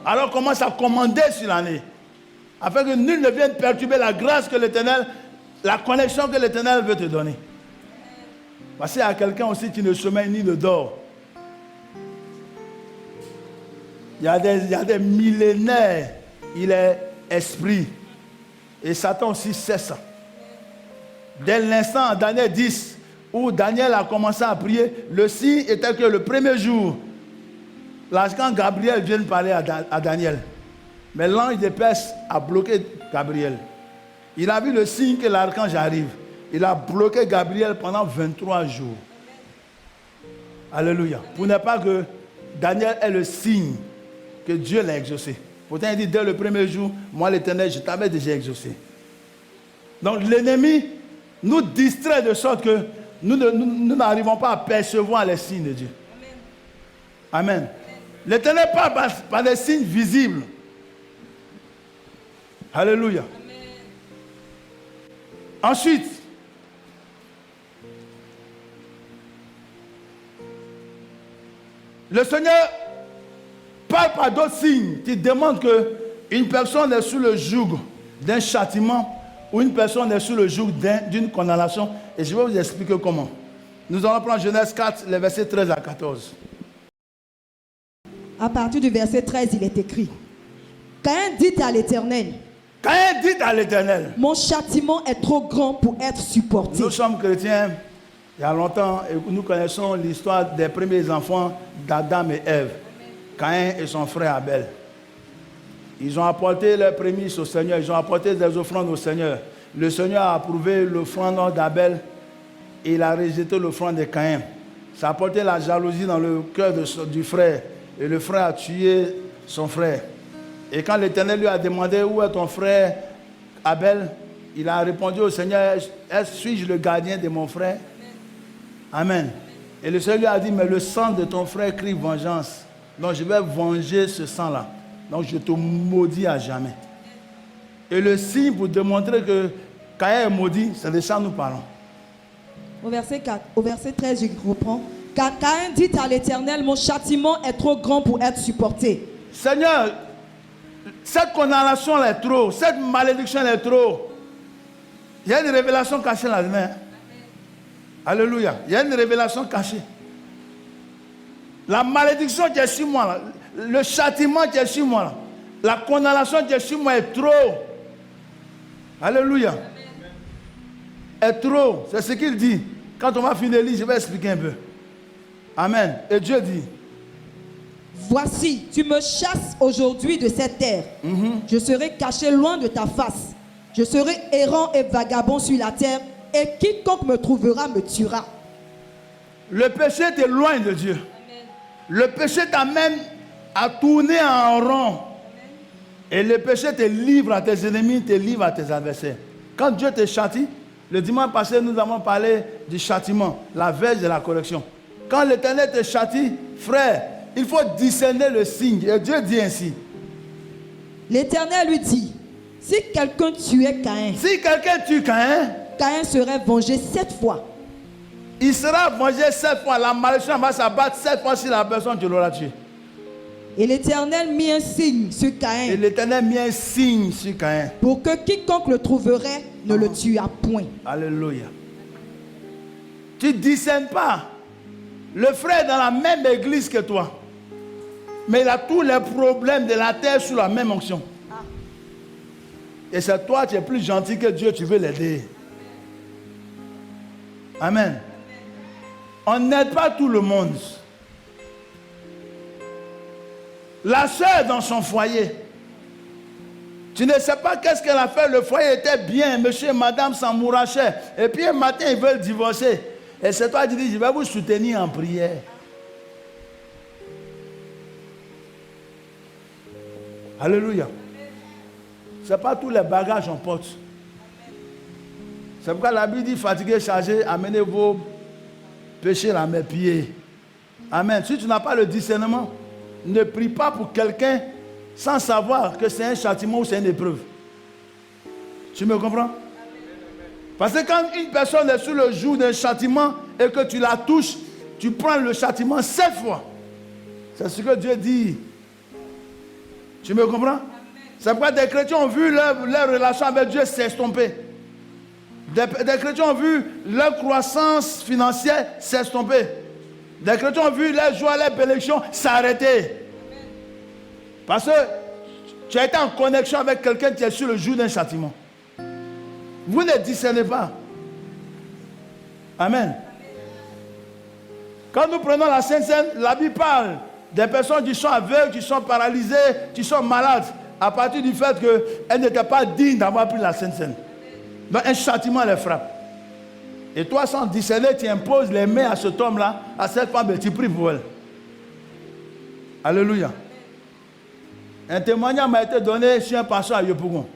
Alors commence à commander sur l'année. Afin que nul ne vienne perturber la grâce que l'Éternel, la connexion que l'Éternel veut te donner. Parce qu'il y a quelqu'un aussi qui ne sommeille ni ne dort. Il y a des millénaires, il est esprit. Et Satan aussi sait ça. Dès l'instant, Daniel 10, où Daniel a commencé à prier, le signe était que le premier jour, l'archange Gabriel vient parler à Daniel. Mais l'ange de Perse a bloqué Gabriel. Il a vu le signe que l'archange arrive. Il a bloqué Gabriel pendant 23 jours. Alléluia. Pour ne pas que Daniel ait le signe que Dieu l'a exaucé. Pourtant, il dit, dès le premier jour, moi l'Éternel, je t'avais déjà exaucé. Donc l'ennemi nous distrait de sorte que nous n'arrivons pas à percevoir les signes de Dieu. Amen. L'Éternel parle par des signes visibles. Alléluia. Ensuite, le Seigneur parle par d'autres signes qui demandent qu'une personne est sous le joug d'un châtiment ou une personne est sous le joug d'une condamnation. Et je vais vous expliquer comment. Nous allons prendre Genèse 4, les versets 13 à 14. À partir du verset 13, il est écrit: Caïn dit à l'Éternel, Caïn dit à l'Éternel, mon châtiment est trop grand pour être supporté. Nous sommes chrétiens, il y a longtemps, et nous connaissons l'histoire des premiers enfants d'Adam et Ève, Caïn et son frère Abel. Ils ont apporté leurs prémices au Seigneur, ils ont apporté des offrandes au Seigneur. Le Seigneur a approuvé l'offrande d'Abel et il a rejeté l'offrande de Caïn. Ça a apporté la jalousie dans le cœur du frère. Et le frère a tué son frère. Et quand l'Éternel lui a demandé où est ton frère Abel, il a répondu au Seigneur, suis-je le gardien de mon frère? Amen. Et le Seigneur lui a dit, mais le sang de ton frère crie vengeance. Donc je vais venger ce sang-là. Donc je te maudis à jamais. Et le signe pour démontrer que Caïn est maudit, c'est de ça que nous parlons. Au verset 13, je reprends. Car Caïn dit à l'Éternel, mon châtiment est trop grand pour être supporté. Seigneur, cette condamnation est trop, cette malédiction est trop. Il y a une révélation cachée là-dedans. Alléluia. Il y a une révélation cachée. La malédiction qui est sur moi, là, le châtiment qui est sur moi, là, la condamnation qui est sur moi est trop. Alléluia. Est trop, c'est ce qu'il dit. Quand on va finir, je vais expliquer un peu. Amen. Et Dieu dit, voici, tu me chasses aujourd'hui de cette terre. Je serai caché loin de ta face. Je serai errant et vagabond sur la terre, et quiconque me trouvera me tuera. le péché t'éloigne de Dieu. Le péché t'amène à tourner en rond. Et le péché te livre à tes ennemis, te livre à tes adversaires. Quand Dieu te châtie, le dimanche passé, nous avons parlé du châtiment, la veille de la correction. Quand l'Éternel te châtie, frère, il faut discerner le signe. Et Dieu dit ainsi. L'Éternel lui dit, si quelqu'un tuait Caïn, Si quelqu'un tue Caïn, Caïn serait vengé 7 fois. il sera vengé 7 fois. La malédiction va s'abattre 7 fois sur la personne qui l'aura tué. Et l'Éternel mit un signe sur Et Caïn l'Éternel mit un signe sur Caïn. pour que quiconque le trouverait ne le tuât point. Alléluia. Tu ne discernes pas. Le frère est dans la même église que toi. Mais il a tous les problèmes de la terre sous la même onction. Et c'est toi, tu es plus gentil que Dieu, tu veux l'aider. Amen. On n'aide pas tout le monde. La soeur dans son foyer. Tu ne sais pas qu'est-ce qu'elle a fait. Le foyer était bien, monsieur et madame s'amourachaient. Et puis un matin, ils veulent divorcer. Et c'est toi qui dis, je vais vous soutenir en prière. Alléluia. Ce n'est pas tous les bagages qu'on porte. C'est pourquoi la Bible dit, fatigué, chargé, amenez vos péchés à mes pieds. Amen. Si tu n'as pas le discernement, ne prie pas pour quelqu'un sans savoir que c'est un châtiment ou c'est une épreuve. Tu me comprends? Parce que quand une personne est sous le joug d'un châtiment et que tu la touches, tu prends le châtiment 7 fois. C'est ce que Dieu dit. Tu me comprends? C'est pourquoi des chrétiens ont vu leur relation avec Dieu s'estomper. Des chrétiens ont vu leur croissance financière s'estomper. Des chrétiens ont vu leur joie, leur bénédiction s'arrêter. Parce que tu as été en connexion avec quelqu'un qui est sur le joug d'un châtiment. Vous ne discernez pas. Amen. Quand nous prenons la Sainte Seine, la Bible parle des personnes qui sont aveugles, qui sont paralysées, qui sont malades, à partir du fait qu'elles n'étaient pas dignes d'avoir pris la Sainte Seine. Donc un châtiment les frappe. Et toi, sans discerner, tu imposes les mains à cet homme-là, à cette femme, et tu pries pour elle. Alléluia. Un témoignage m'a été donné chez un pasteur à Yopougon.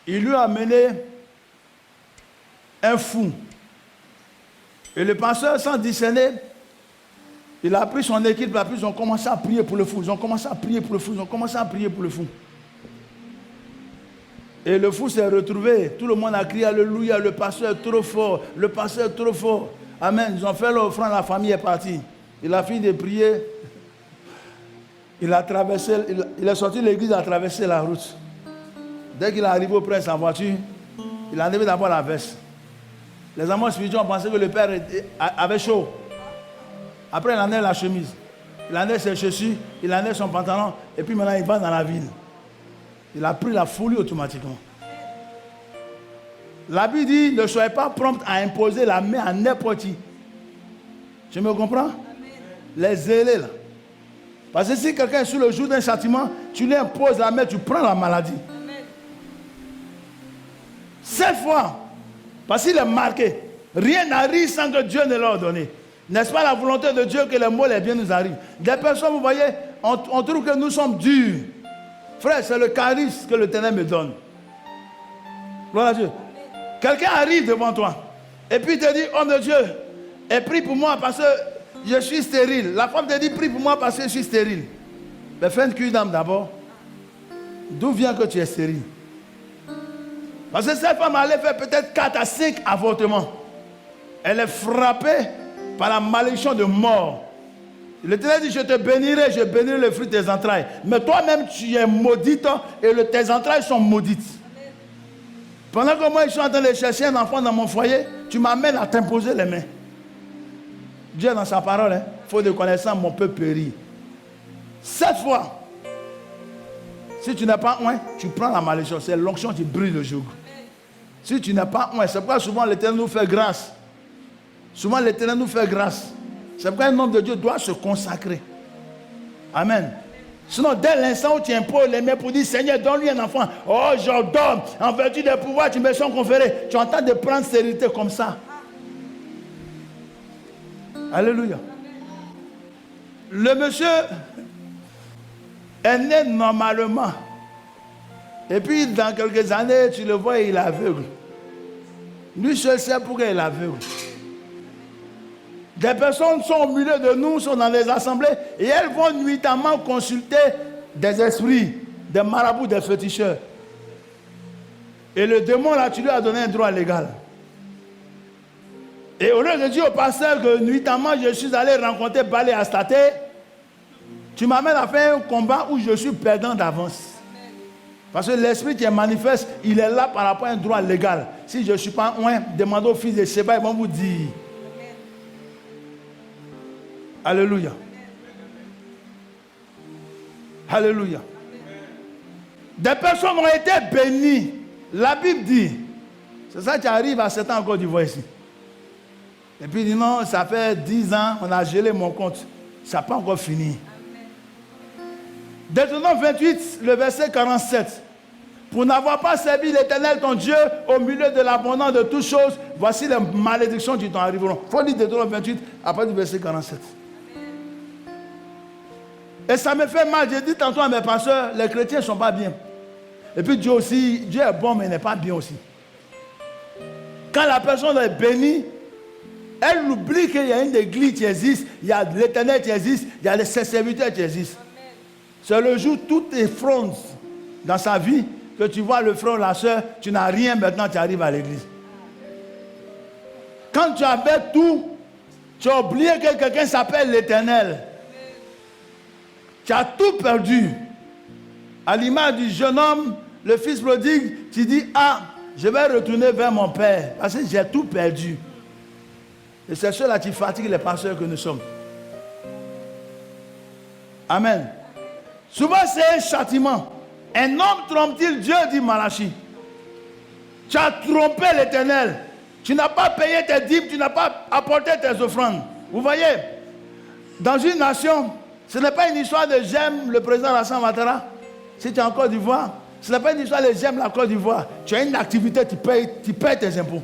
Il lui a amené un fou. Et le pasteur, sans discerner, il a pris son équipe, ils ont commencé à prier pour le fou. Ils ont commencé à prier pour le fou. Ils ont commencé à prier pour le fou. Et le fou s'est retrouvé. Tout le monde a crié Alléluia, le pasteur est trop fort. Le pasteur est trop fort. Amen. Ils ont fait l'offrande, la famille est partie. Il a fini de prier. Il a traversé, il est sorti de l'église, il a traversé la route. Dès qu'il est arrivé auprès de sa voiture, il a enlevé d'abord la veste. Les amants spirituels ont pensé que le père avait chaud. Après, il enlève la chemise. Il enlève ses chaussures, il enlève son pantalon, et puis maintenant il va dans la ville. Il a pris la folie automatiquement. La Bible dit, ne soyez pas prompt à imposer la main à n'importe qui. Tu me comprends? Les zélés là. Parce que si quelqu'un est sur le joug d'un châtiment, tu lui imposes la main, tu prends la maladie. 7 fois. Parce qu'il est marqué. Rien n'arrive sans que Dieu ne l'ait donné. N'est-ce pas la volonté de Dieu que les mots, les biens nous arrivent? Des personnes, vous voyez, on trouve que nous sommes durs. Frère, c'est le charisme que l'Éternel me donne. Gloire à Dieu. Quelqu'un arrive devant toi et puis te dit, homme de Dieu, et prie pour moi parce que je suis stérile. La femme te dit, prie pour moi parce que je suis stérile. Mais fais une cure d'âme d'abord. D'où vient que tu es stérile? Parce que cette femme allait faire peut-être 4 à 5 avortements. Elle est frappée par la malédiction de mort. L'Éternel dit, je te bénirai, je bénirai le fruit de tes entrailles. Mais toi-même, tu es maudite et tes entrailles sont maudites. Pendant que moi, je suis en train de chercher un enfant dans mon foyer, tu m'amènes à t'imposer les mains. Dieu dans sa parole, il faut de connaissance, mon peuple périt. 7 fois. Si tu n'as pas oint, tu prends la malédiction. C'est l'onction qui brûle le joug. Si tu n'as pas oint, c'est pourquoi souvent l'Éternel nous fait grâce. Souvent l'Éternel nous fait grâce. C'est pourquoi un homme de Dieu doit se consacrer. Amen. Sinon, dès l'instant où tu imposes les mains pour dire Seigneur, donne-lui un enfant. Oh, j'ordonne. En vertu des pouvoirs, tu me sont conférés. Tu es en train de prendre stérilité comme ça. Alléluia. Le monsieur est né normalement. Et puis, dans quelques années, tu le vois, il est aveugle. Lui seul sait pourquoi il est aveugle. Des personnes sont au milieu de nous, sont dans les assemblées, et elles vont nuitamment consulter des esprits, des marabouts, des féticheurs. Et le démon, là, tu lui as donné un droit légal. Et au lieu de dire au pasteur que nuitamment, je suis allé rencontrer Balé Astaté, tu m'amènes à faire un combat où je suis perdant d'avance. Parce que l'esprit qui est manifeste, il est là par rapport à un droit légal. Si je ne suis pas loin, demandez au fils de Sheba, ils vont vous dire. Alléluia. Alléluia. Des personnes ont été bénies. La Bible dit, c'est ça qui arrive à 7 ans encore du voix ici. Et puis il dit non, ça fait 10 ans, on a gelé mon compte. Ça n'a pas encore fini. Deutéronome 28, le verset 47. Pour n'avoir pas servi l'Éternel ton Dieu au milieu de l'abondance de toutes choses, voici les malédictions qui t'en arriveront. Il faut lire Deutéronome 28 après du verset 47. Et ça me fait mal. J'ai dit tantôt à mes pasteurs, les chrétiens ne sont pas bien. Et puis Dieu aussi, Dieu est bon, mais il n'est pas bien aussi. Quand la personne est bénie, elle oublie qu'il y a une église qui existe, il y a l'Éternel qui existe, il y a les serviteurs qui existent. C'est le jour où tout est fronde dans sa vie, que tu vois le frère ou la soeur, tu n'as rien maintenant, tu arrives à l'église. Quand tu avais tout, tu as oublié que quelqu'un s'appelle l'Éternel. Tu as tout perdu. À l'image du jeune homme, le fils prodigue, tu dis, ah, je vais retourner vers mon père, parce que j'ai tout perdu. Et c'est cela qui fatigue les pasteurs que nous sommes. Amen. Souvent c'est un châtiment. Un homme trompe-t-il Dieu, dit Malachi. Tu as trompé l'Éternel. Tu n'as pas payé tes dîmes, tu n'as pas apporté tes offrandes. Vous voyez, dans une nation, ce n'est pas une histoire de j'aime le président Alassane Ouattara. Si tu es en Côte d'Ivoire, ce n'est pas une histoire de j'aime la Côte d'Ivoire. Tu as une activité, tu payes tes impôts.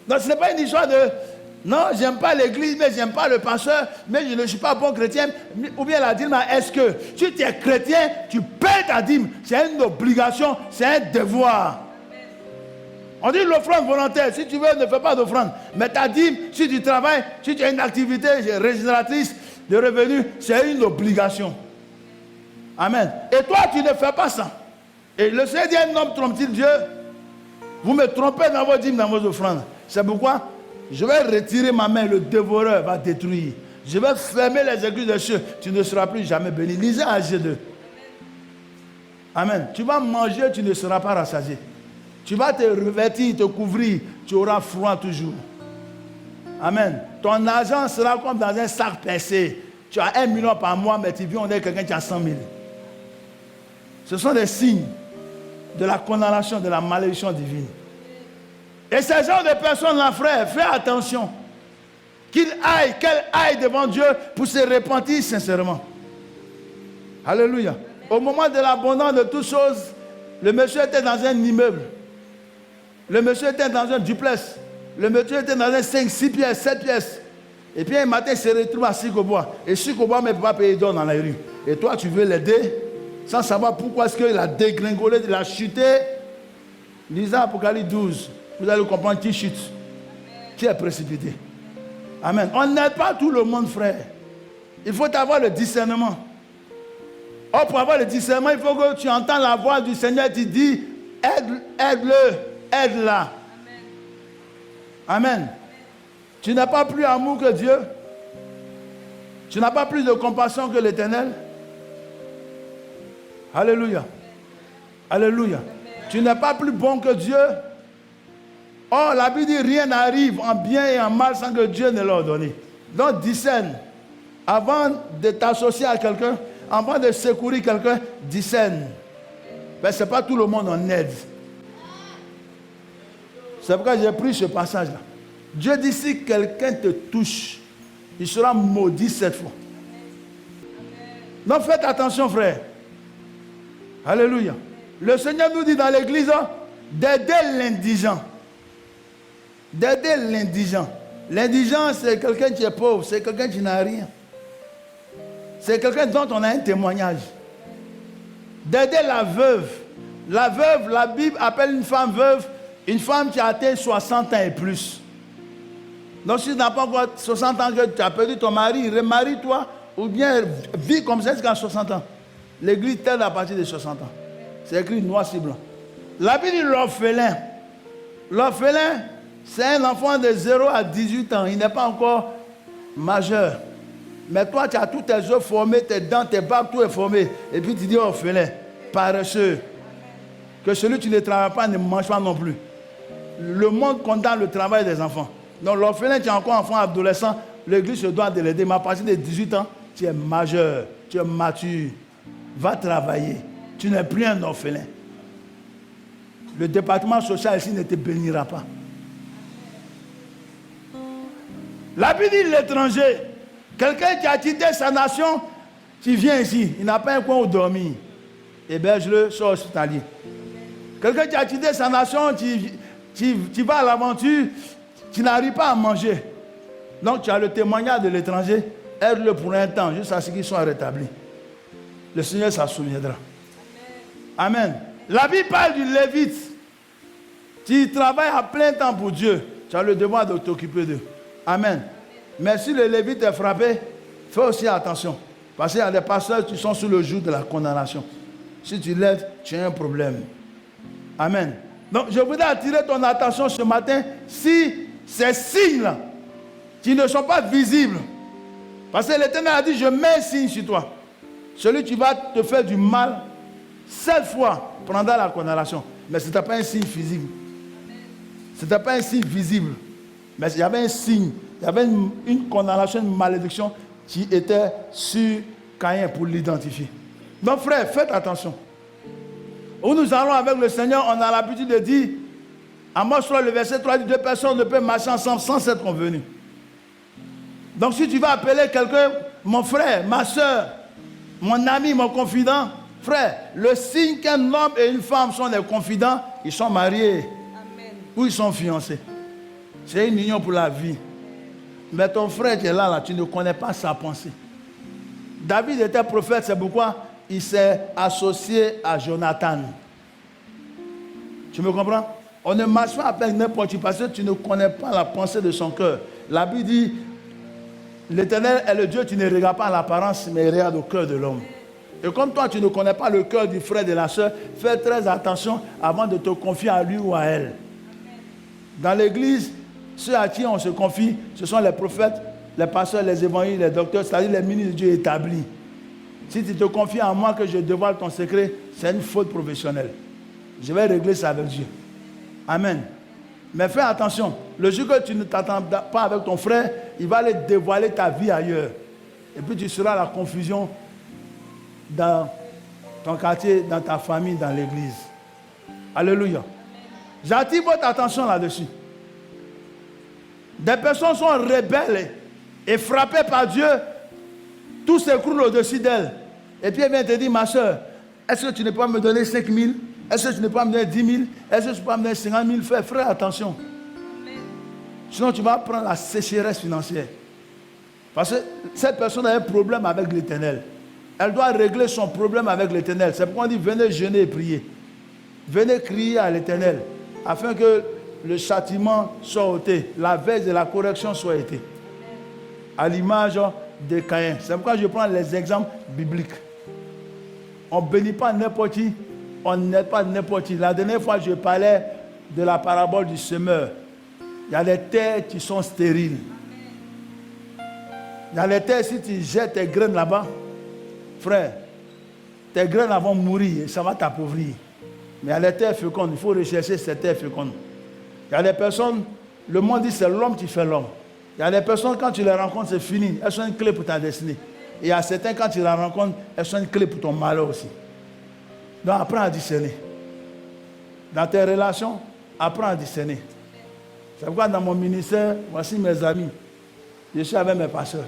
Donc ce n'est pas une histoire de non, j'aime pas l'église, mais j'aime pas le pasteur, mais je ne suis pas bon chrétien. Ou bien la dîme, est-ce que si tu es chrétien, tu payes ta dîme. C'est une obligation, c'est un devoir. On dit l'offrande volontaire. Si tu veux, ne fais pas d'offrande. Mais ta dîme, si tu travailles, si tu as une activité régénératrice de revenus, c'est une obligation. Amen. Et toi, tu ne fais pas ça. Et le Seigneur dit, un homme trompe-t-il Dieu? Vous me trompez dans vos dîmes, dans vos offrandes. C'est pourquoi je vais retirer ma main, le dévoreur va détruire. Je vais fermer les églises des cieux. Tu ne seras plus jamais béni. Lisez AG2. Amen. Tu vas manger, tu ne seras pas rassasié. Tu vas te revêtir, te couvrir, tu auras froid toujours. Amen. Ton argent sera comme dans un sac percé. Tu as 1 million par mois, mais tu vis, on est quelqu'un qui a 100 000. Ce sont des signes de la condamnation, de la malédiction divine. Et ces genre de personnes-là, frère, fais attention. Qu'elles aillent devant Dieu pour se repentir sincèrement. Alléluia. Au moment de l'abondance de toutes choses, le monsieur était dans un immeuble. Le monsieur était dans un duplex. Le monsieur était dans un 5, 6 pièces, 7 pièces. Et puis un matin, il se retrouve à Sikobois. Et Sikobois ne peut pas payer d'or dans la rue. Et toi, tu veux l'aider sans savoir pourquoi est-ce qu'il a dégringolé, il a chuté. Lisez Apocalypse 12. Vous allez comprendre qui chute, qui est précipité. Amen. On n'aide pas tout le monde, frère. Il faut avoir le discernement. Or, pour avoir le discernement, il faut que tu entends la voix du Seigneur qui dit, aide-le, aide-la. Amen. Tu n'as pas plus amour que Dieu. Tu n'as pas plus de compassion que l'Éternel. Alléluia. Alléluia. Tu n'es pas plus bon que Dieu. Or, la Bible dit rien n'arrive en bien et en mal sans que Dieu ne l'ordonne. Donc, discerne. Avant de t'associer à quelqu'un, en train de secourir quelqu'un, discerne. Mais ce n'est pas tout le monde en aide. C'est pourquoi j'ai pris ce passage-là. Dieu dit, si quelqu'un te touche, il sera maudit 7 fois. Donc faites attention, frère. Alléluia. Le Seigneur nous dit dans l'église d'aider l'indigent. D'aider l'indigent. L'indigent, c'est quelqu'un qui est pauvre, c'est quelqu'un qui n'a rien. C'est quelqu'un dont on a un témoignage. D'aider la veuve. La veuve, la Bible appelle une femme veuve, une femme qui a atteint 60 ans et plus. Donc si tu n'as pas encore 60 ans que tu as perdu ton mari, remarie-toi ou bien vis comme ça jusqu'à 60 ans. L'église t'aide à partir de 60 ans. C'est écrit noir sur blanc. La Bible dit l'orphelin. L'orphelin, c'est un enfant de 0 à 18 ans. Il n'est pas encore majeur. Mais toi, tu as tous tes os formés, tes dents, tes barbes, tout est formé. Et puis tu dis orphelin, paresseux. Que celui qui ne travaille pas ne mange pas non plus. Le monde condamne le travail des enfants. Donc l'orphelin qui est encore enfant, adolescent, l'église se doit de l'aider. Mais à partir de 18 ans, tu es majeur, tu es mature. Va travailler. Tu n'es plus un orphelin. Le département social ici ne te bénira pas. La Bible dit l'étranger. Quelqu'un qui a quitté sa nation, qui vient ici, il n'a pas un coin où dormir. Héberge-le, soit hospitalier. Quelqu'un qui a quitté sa nation, qui va à l'aventure, qui n'arrive pas à manger. Donc tu as le témoignage de l'étranger, aide-le pour un temps, jusqu'à ce qu'il soit rétabli. Le Seigneur s'en souviendra. Amen. La Bible parle du Lévite qui travaille à plein temps pour Dieu. Tu as le devoir de t'occuper d'eux. Amen. Mais si le Lévite est frappé, fais aussi attention. Parce qu'il y a des pasteurs qui sont sous le joug de la condamnation. Si tu l'aides, tu as un problème. Amen. Donc je voudrais attirer ton attention ce matin si ces signes-là, qui ne sont pas visibles. Parce que l'Éternel a dit, je mets un signe sur toi. Celui qui va te faire du mal, 7 fois prendra la condamnation. Mais ce n'était pas un signe physique. Ce n'était pas un signe visible. Mais il y avait un signe. Il y avait une condamnation, une malédiction qui était sur Caïn pour l'identifier. Donc frère, faites attention. Où nous allons avec le Seigneur, on a l'habitude de dire, Amos 3, le verset 3 dit, 2 personnes ne peuvent marcher ensemble sans s'être convenues. Donc si tu vas appeler quelqu'un, mon frère, ma soeur, mon ami, mon confident, frère, le signe qu'un homme et une femme sont des confidents, ils sont mariés. Amen. Ou ils sont fiancés. C'est une union pour la vie. Mais ton frère qui est là, tu ne connais pas sa pensée. David était prophète, c'est pourquoi il s'est associé à Jonathan. Tu me comprends? On ne marche pas avec n'importe qui parce que tu ne connais pas la pensée de son cœur. La Bible dit, l'Éternel est le Dieu qui ne regarde pas l'apparence, mais il regarde au cœur de l'homme. Et comme toi, tu ne connais pas le cœur du frère et de la soeur, fais très attention avant de te confier à lui ou à elle. Dans l'église, ceux à qui on se confie, ce sont les prophètes, les pasteurs, les évangélistes, les docteurs, c'est-à-dire les ministres de Dieu établis. Si tu te confies à moi que je dévoile ton secret, c'est une faute professionnelle. Je vais régler ça avec Dieu. Amen. Mais fais attention. Le jour que tu ne t'attends pas avec ton frère, il va aller dévoiler ta vie ailleurs. Et puis tu seras la confusion dans ton quartier, dans ta famille, dans l'église. Alléluia. J'attire votre attention là-dessus. Des personnes sont rebelles et frappées par Dieu. Tout s'écroule au-dessus d'elles. Et puis elle vient te dire, ma soeur, est-ce que tu ne peux pas me donner 5 000? Est-ce que tu ne peux pas me donner 10 000? Est-ce que tu peux pas me donner 50 000? Frère, attention. Sinon, tu vas prendre la sécheresse financière. Parce que cette personne a un problème avec l'Éternel. Elle doit régler son problème avec l'Éternel. C'est pourquoi on dit, venez jeûner et prier. Venez crier à l'Éternel, afin que le châtiment soit ôté, la veille de la correction soit ôtée. À l'image de Caïn. C'est pourquoi je prends les exemples bibliques. On ne bénit pas n'importe qui, on n'aide pas n'importe qui. La dernière fois, je parlais de la parabole du semeur. Il y a des terres qui sont stériles. Il y a des terres, si tu jettes tes graines là-bas, frère, tes graines vont mourir et ça va t'appauvrir. Mais il y a des terres fécondes, il faut rechercher ces terres fécondes. Il y a des personnes, le monde dit c'est l'homme qui fait l'homme. Il y a des personnes, quand tu les rencontres, c'est fini. Elles sont une clé pour ta destinée. Et il y a certains, quand tu la rencontres, elles sont une clé pour ton malheur aussi. Donc apprends à discerner. Dans tes relations, apprends à discerner. C'est pourquoi dans mon ministère, voici mes amis. Je suis avec mes pasteurs.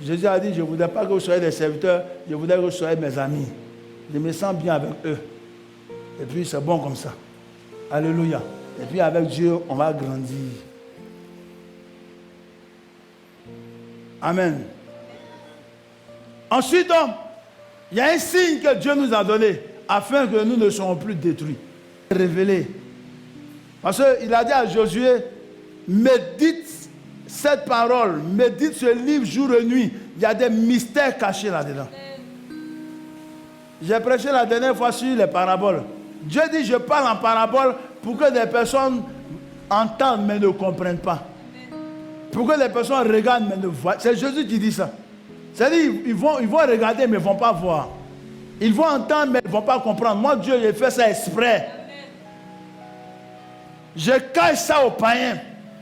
Jésus a dit, je ne voudrais pas que vous soyez des serviteurs, je voudrais que vous soyez mes amis. Je me sens bien avec eux. Et puis c'est bon comme ça. Alléluia. Et puis avec Dieu, on va grandir. Amen. Ensuite, il y a un signe que Dieu nous a donné afin que nous ne soyons plus détruits. Révélé. Parce qu'il a dit à Josué, médite cette parole, médite ce livre jour et nuit. Il y a des mystères cachés là-dedans. J'ai prêché la dernière fois sur les paraboles. Dieu dit, je parle en parabole pour que des personnes entendent mais ne comprennent pas. Pour que les personnes regardent mais ne voient. C'est Jésus qui dit ça. C'est-à-dire, ils vont regarder mais ils ne vont pas voir. Ils vont entendre mais ils ne vont pas comprendre. Moi, Dieu, j'ai fait ça exprès. Je cache ça aux païens.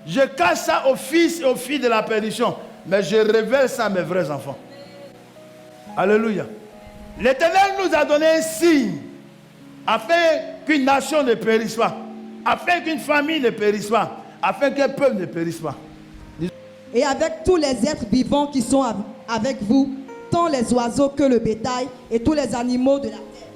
Je cache ça aux fils et aux filles de la perdition. Mais je révèle ça à mes vrais enfants. Alléluia. L'Éternel nous a donné un signe afin qu'une nation ne périsse pas, afin qu'une famille ne périsse pas, afin qu'un peuple ne périsse pas. Et avec tous les êtres vivants qui sont avec vous, tant les oiseaux que le bétail et tous les animaux de la terre,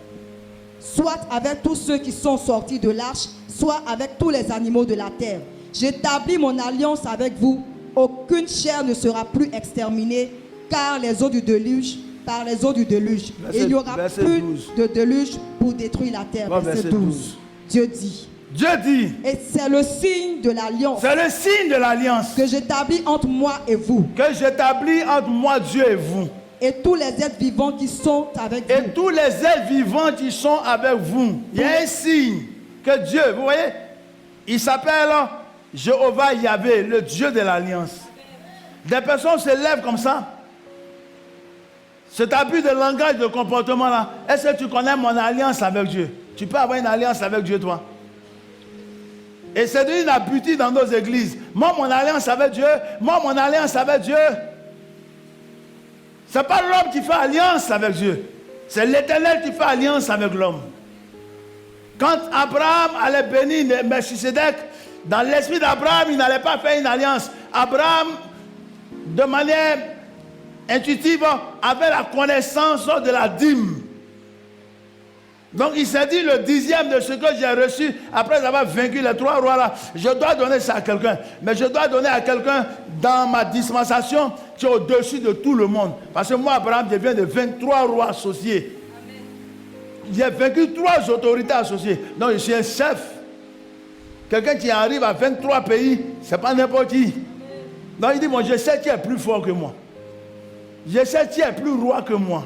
soit avec tous ceux qui sont sortis de l'arche, soit avec tous les animaux de la terre. J'établis mon alliance avec vous. Aucune chair ne sera plus exterminée, car les eaux du déluge, par les eaux du déluge. Et il n'y aura plus 12. de déluge pour détruire la terre. Verset 12. Dieu dit. Dieu dit. Et c'est le signe de l'alliance. C'est le signe de l'alliance Que j'établis entre moi et vous. que j'établis entre moi, Dieu et vous. Et tous les êtres vivants qui sont avec Et vous. tous les êtres vivants qui sont avec vous. Il y a un signe que Dieu, vous voyez, il s'appelle Jéhovah Yahvé, le Dieu de l'alliance. Des personnes se lèvent comme ça. Cet abus de langage, de comportement là, est-ce que tu connais mon alliance avec Dieu? Tu peux avoir une alliance avec Dieu, toi? Et c'est devenu une habitude dans nos églises. Moi, mon alliance avec Dieu. Moi, mon alliance avec Dieu. Ce n'est pas l'homme qui fait alliance avec Dieu. C'est l'Éternel qui fait alliance avec l'homme. Quand Abraham allait bénir Melchisedec, dans l'esprit d'Abraham, il n'allait pas faire une alliance. Abraham, de manière intuitive, avait la connaissance de la dîme. Donc il s'est dit, le 10e de ce que j'ai reçu, après avoir vaincu les 3 rois là, je dois donner ça à quelqu'un. Mais je dois donner à quelqu'un dans ma dispensation qui est au-dessus de tout le monde. Parce que moi, Abraham, je viens de 23 rois associés. J'ai vaincu 3 autorités associées. Donc je suis un chef. Quelqu'un qui arrive à 23 pays, ce n'est pas n'importe qui. Donc il dit, bon, je sais qui est plus fort que moi. Je sais qui est plus roi que moi.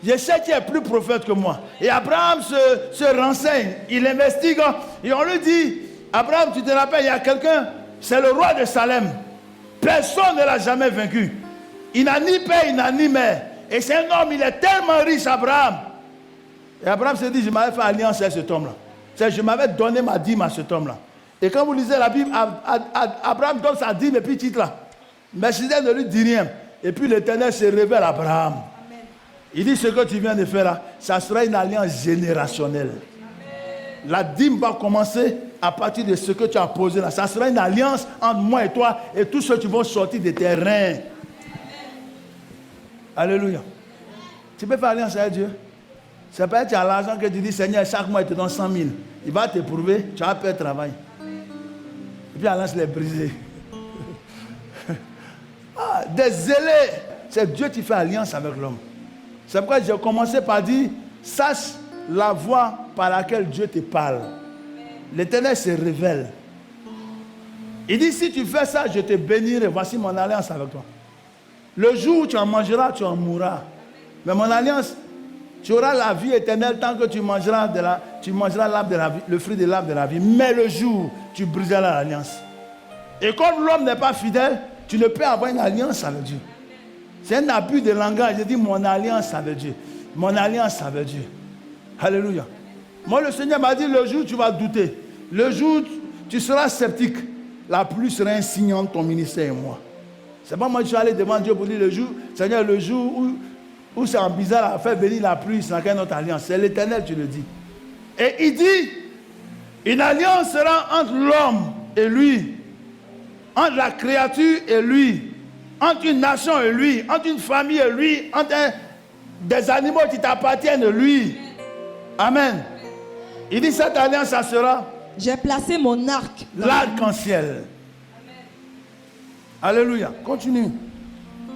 Je sais qui est plus prophète que moi. Et Abraham se renseigne, il investigue. Et on lui dit, Abraham, tu te rappelles, il y a quelqu'un, c'est le roi de Salem. Personne ne l'a jamais vaincu. Il n'a ni père, il n'a ni mère. Et c'est un homme, il est tellement riche, Abraham. Et Abraham se dit, je m'avais fait alliance avec cet homme-là. C'est, je m'avais donné ma dîme à cet homme-là. Et quand vous lisez la Bible, Abraham donne sa dîme et puis titre là. Melchisedec ne lui dit rien. Et puis l'Éternel se révèle à Abraham. Amen. Il dit, ce que tu viens de faire là, ça sera une alliance générationnelle. Amen. La dîme va commencer à partir de ce que tu as posé là. Ça sera une alliance entre moi et toi et tous ceux qui vont sortir de tes reins. Amen. Alléluia. Tu peux faire alliance avec Dieu. C'est pas que tu as l'argent que tu dis, Seigneur, chaque mois il te donne 100 000. Il va t'éprouver, tu vas perdre travail. Et puis l'alliance est brisée. Ah, des zélés. C'est Dieu qui fait alliance avec l'homme. C'est pourquoi j'ai commencé par dire, sache la voie par laquelle Dieu te parle. L'Éternel se révèle. Il dit, si tu fais ça, je te bénirai. Voici mon alliance avec toi. Le jour où tu en mangeras, tu en mourras. Mais mon alliance, tu auras la vie éternelle tant que tu mangeras l'arbre de la vie, le fruit de l'arbre de la vie. Mais le jour où tu briseras l'alliance. Et comme l'homme n'est pas fidèle, tu ne peux avoir une alliance avec Dieu. C'est un abus de langage. Je dis mon alliance avec Dieu. Mon alliance avec Dieu. Alléluia. Moi, le Seigneur m'a dit, le jour où tu vas douter, le jour où tu seras sceptique, la pluie sera un signe entre ton ministère et moi. C'est pas moi qui suis allé devant Dieu pour dire le jour, Seigneur, le jour où c'est en bizarre à faire venir la pluie, c'est dans quelle autre alliance? C'est l'Éternel, tu le dis. Et il dit, une alliance sera entre l'homme et lui, entre la créature et lui, entre une nation et lui, entre une famille et lui, entre des animaux qui t'appartiennent et lui. Amen. Il dit, cette alliance, ça sera J'ai placé mon arc. l'arc-en-ciel. Alléluia. Continue.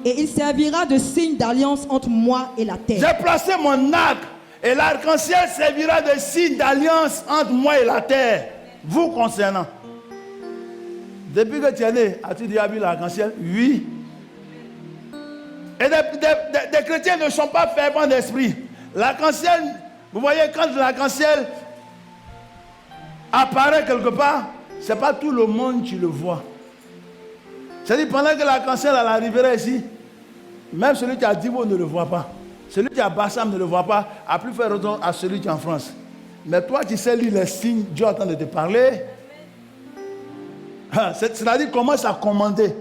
Et il servira de signe d'alliance entre moi et la terre. J'ai placé mon arc et l'arc-en-ciel servira de signe d'alliance entre moi et la terre. Vous concernant. Depuis que tu es né, as-tu déjà vu l'arc-en-ciel? Oui. Et des chrétiens ne sont pas fervents d'esprit. L'arc-en-ciel, vous voyez, quand l'arc-en-ciel apparaît quelque part, ce n'est pas tout le monde qui le voit. C'est-à-dire, pendant que l'arc-en-ciel arriverait ici, même celui qui a Divo ne le voit pas. Celui qui a Bassam ne le voit pas, a plus fait retour à celui qui est en France. Mais toi, tu sais lire les signes, Dieu est en train de te parler. C'est-à-dire, commence à commander.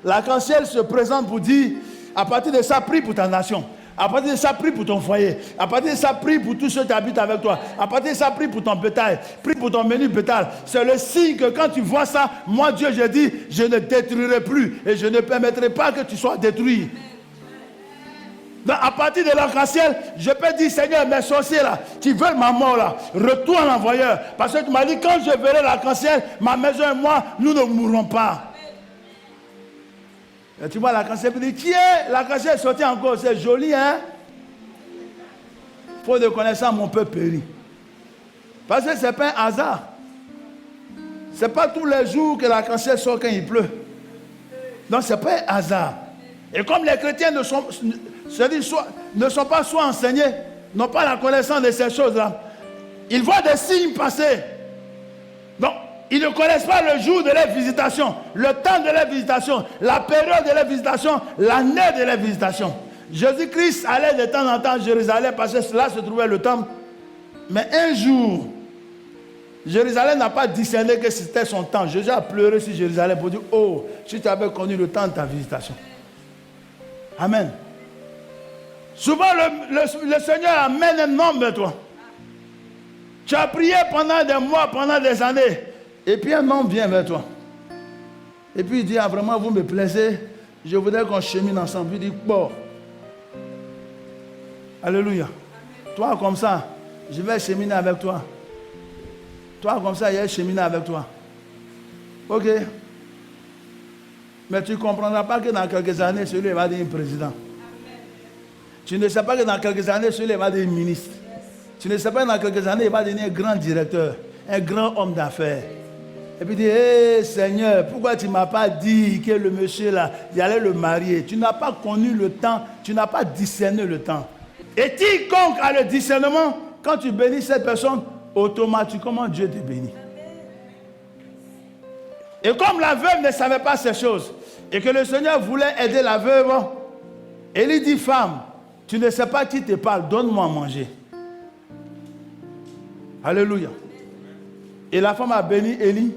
L'arc-en-ciel se présente pour dire, à partir de ça, prie pour ta nation. À partir de ça, prie pour ton foyer. À partir de ça, prie pour tous ceux qui habitent avec toi. À partir de ça, prie pour ton bétail. Prie pour ton menu bétail. C'est le signe que quand tu vois ça, moi Dieu, je dis, je ne détruirai plus. Et je ne permettrai pas que tu sois détruit. Donc, à partir de l'arc-en-ciel, je peux dire, Seigneur, mes sorciers là, qui veulent ma mort là, retourne l'envoyeur. Parce que tu m'as dit, quand je verrai l'arc-en-ciel, ma maison et moi, nous ne mourrons pas. Et tu vois l'arc-en-ciel, tu dis, tiens, l'arc-en-ciel est sorti encore, c'est joli, hein? Faut de connaissance, mon peuple périt. Parce que ce n'est pas un hasard. Ce n'est pas tous les jours que l'arc-en-ciel sort quand il pleut. Donc ce n'est pas un hasard. Et comme les chrétiens ne sont pas soit enseignés, n'ont pas la connaissance de ces choses-là, ils voient des signes passer. Donc, ils ne connaissent pas le jour de leur visitation, le temps de leur visitation, la période de leur visitation, l'année de leur visitation. Jésus-Christ allait de temps en temps à Jérusalem parce que là se trouvait le temple. Mais un jour, Jérusalem n'a pas discerné que c'était son temps. Jésus a pleuré sur Jérusalem pour dire, oh, si tu avais connu le temps de ta visitation. Amen. Souvent, le Seigneur amène un homme de toi. Tu as prié pendant des mois, pendant des années. Et puis un homme vient vers toi. Et puis il dit, ah vraiment, vous me plaisez. Je voudrais qu'on chemine ensemble. Il dit, bon. Alléluia. Toi comme ça, je vais cheminer avec toi. Toi comme ça, je vais cheminer avec toi. Ok. Mais tu ne comprendras pas que dans quelques années, celui-là va devenir président. Tu ne sais pas que dans quelques années, celui-là va devenir ministre. Tu ne sais pas que dans quelques années, il va devenir un grand directeur, un grand homme d'affaires. Et puis il dit, hé Seigneur, pourquoi tu ne m'as pas dit que le monsieur là, il allait le marier? Tu n'as pas connu le temps, tu n'as pas discerné le temps. Et quiconque a le discernement, quand tu bénis cette personne, automatiquement Dieu te bénit. Et comme la veuve ne savait pas ces choses, et que le Seigneur voulait aider la veuve, il lui dit, femme, tu ne sais pas qui te parle, donne-moi à manger. Alléluia. Et la femme a béni Élie.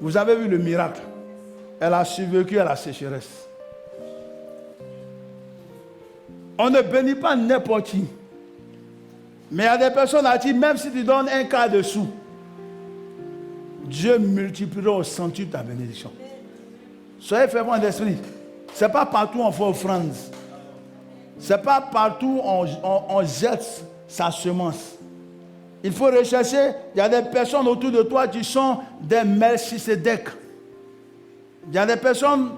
Vous avez vu le miracle. Elle a survécu à la sécheresse. On ne bénit pas n'importe qui. Mais il y a des personnes à qui, même si tu donnes un quart de sou, Dieu multipliera au centuple ta bénédiction. Soyez fervents d'esprit. Ce n'est pas partout on fait offrande. Ce n'est pas partout on jette sa semence. Il faut rechercher, il y a des personnes autour de toi qui sont des Melchisedec. Il y a des personnes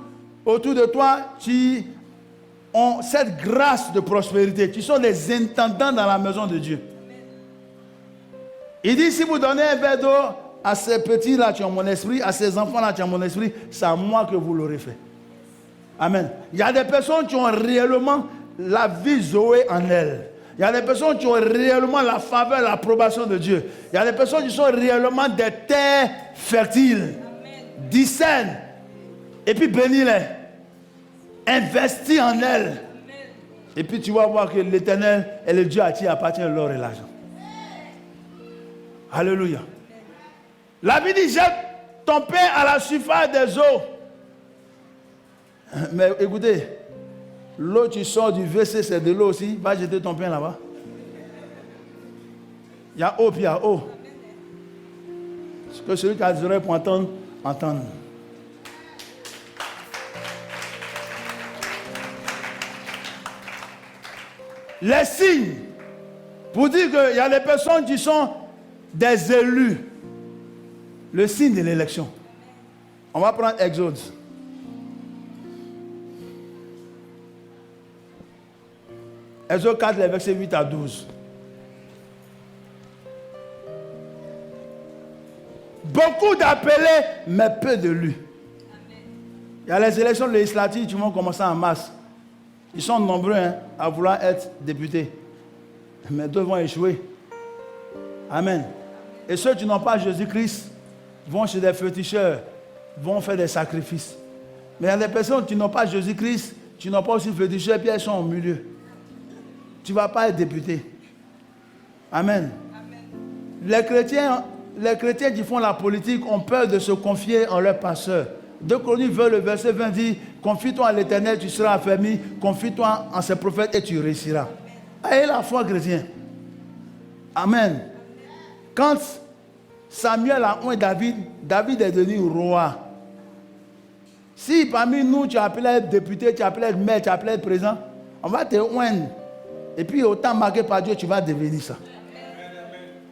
autour de toi qui ont cette grâce de prospérité, qui sont des intendants dans la maison de Dieu. Il dit, si vous donnez un verre d'eau à ces petits-là qui ont mon esprit, à ces enfants-là qui ont mon esprit, c'est à moi que vous l'aurez fait. Amen. Il y a des personnes qui ont réellement la vie Zoé en elles. Il y a des personnes qui ont réellement la faveur, l'approbation de Dieu. Il y a des personnes qui sont réellement des terres fertiles. Discerne. Et puis bénis-les. Investis en elles. Et puis tu vas voir que l'Éternel est le Dieu à qui appartient l'or et l'argent. Alléluia. La Bible dit, jette ton pain à la surface des eaux. Mais écoutez, l'eau, tu sors du WC, c'est de l'eau aussi. Va jeter ton pain là-bas. Il y a eau, puis il y a eau. Ce que celui qui a des oreilles pour entendre, entende. Les signes, pour dire qu'il y a des personnes qui sont des élus. Le signe de l'élection. On va prendre Exode. Exode 4, les versets 8 à 12. Beaucoup d'appelés, mais peu d'élus. Il y a les élections législatives qui vont commencer en mars. Ils sont nombreux à vouloir être députés. Mais deux vont échouer. Amen. Et ceux qui n'ont pas Jésus-Christ vont chez des féticheurs, vont faire des sacrifices. Mais il y a des personnes qui n'ont pas Jésus-Christ, qui n'ont pas aussi féticheurs, puis elles sont au milieu. Tu ne vas pas être député. Amen. Les chrétiens qui font la politique ont peur de se confier en leur pasteur. 2 Chroniques, le verset 20 dit, confie-toi à l'Éternel, tu seras affermi, confie-toi en ses prophètes et tu réussiras. Ayez la foi chrétienne. Amen. Quand Samuel a oint David, David est devenu roi. Si parmi nous, tu as appelé à être député, tu as appelé à être maire, tu as appelé à être président, on va te oindre. Et puis, autant marqué par Dieu, tu vas devenir ça.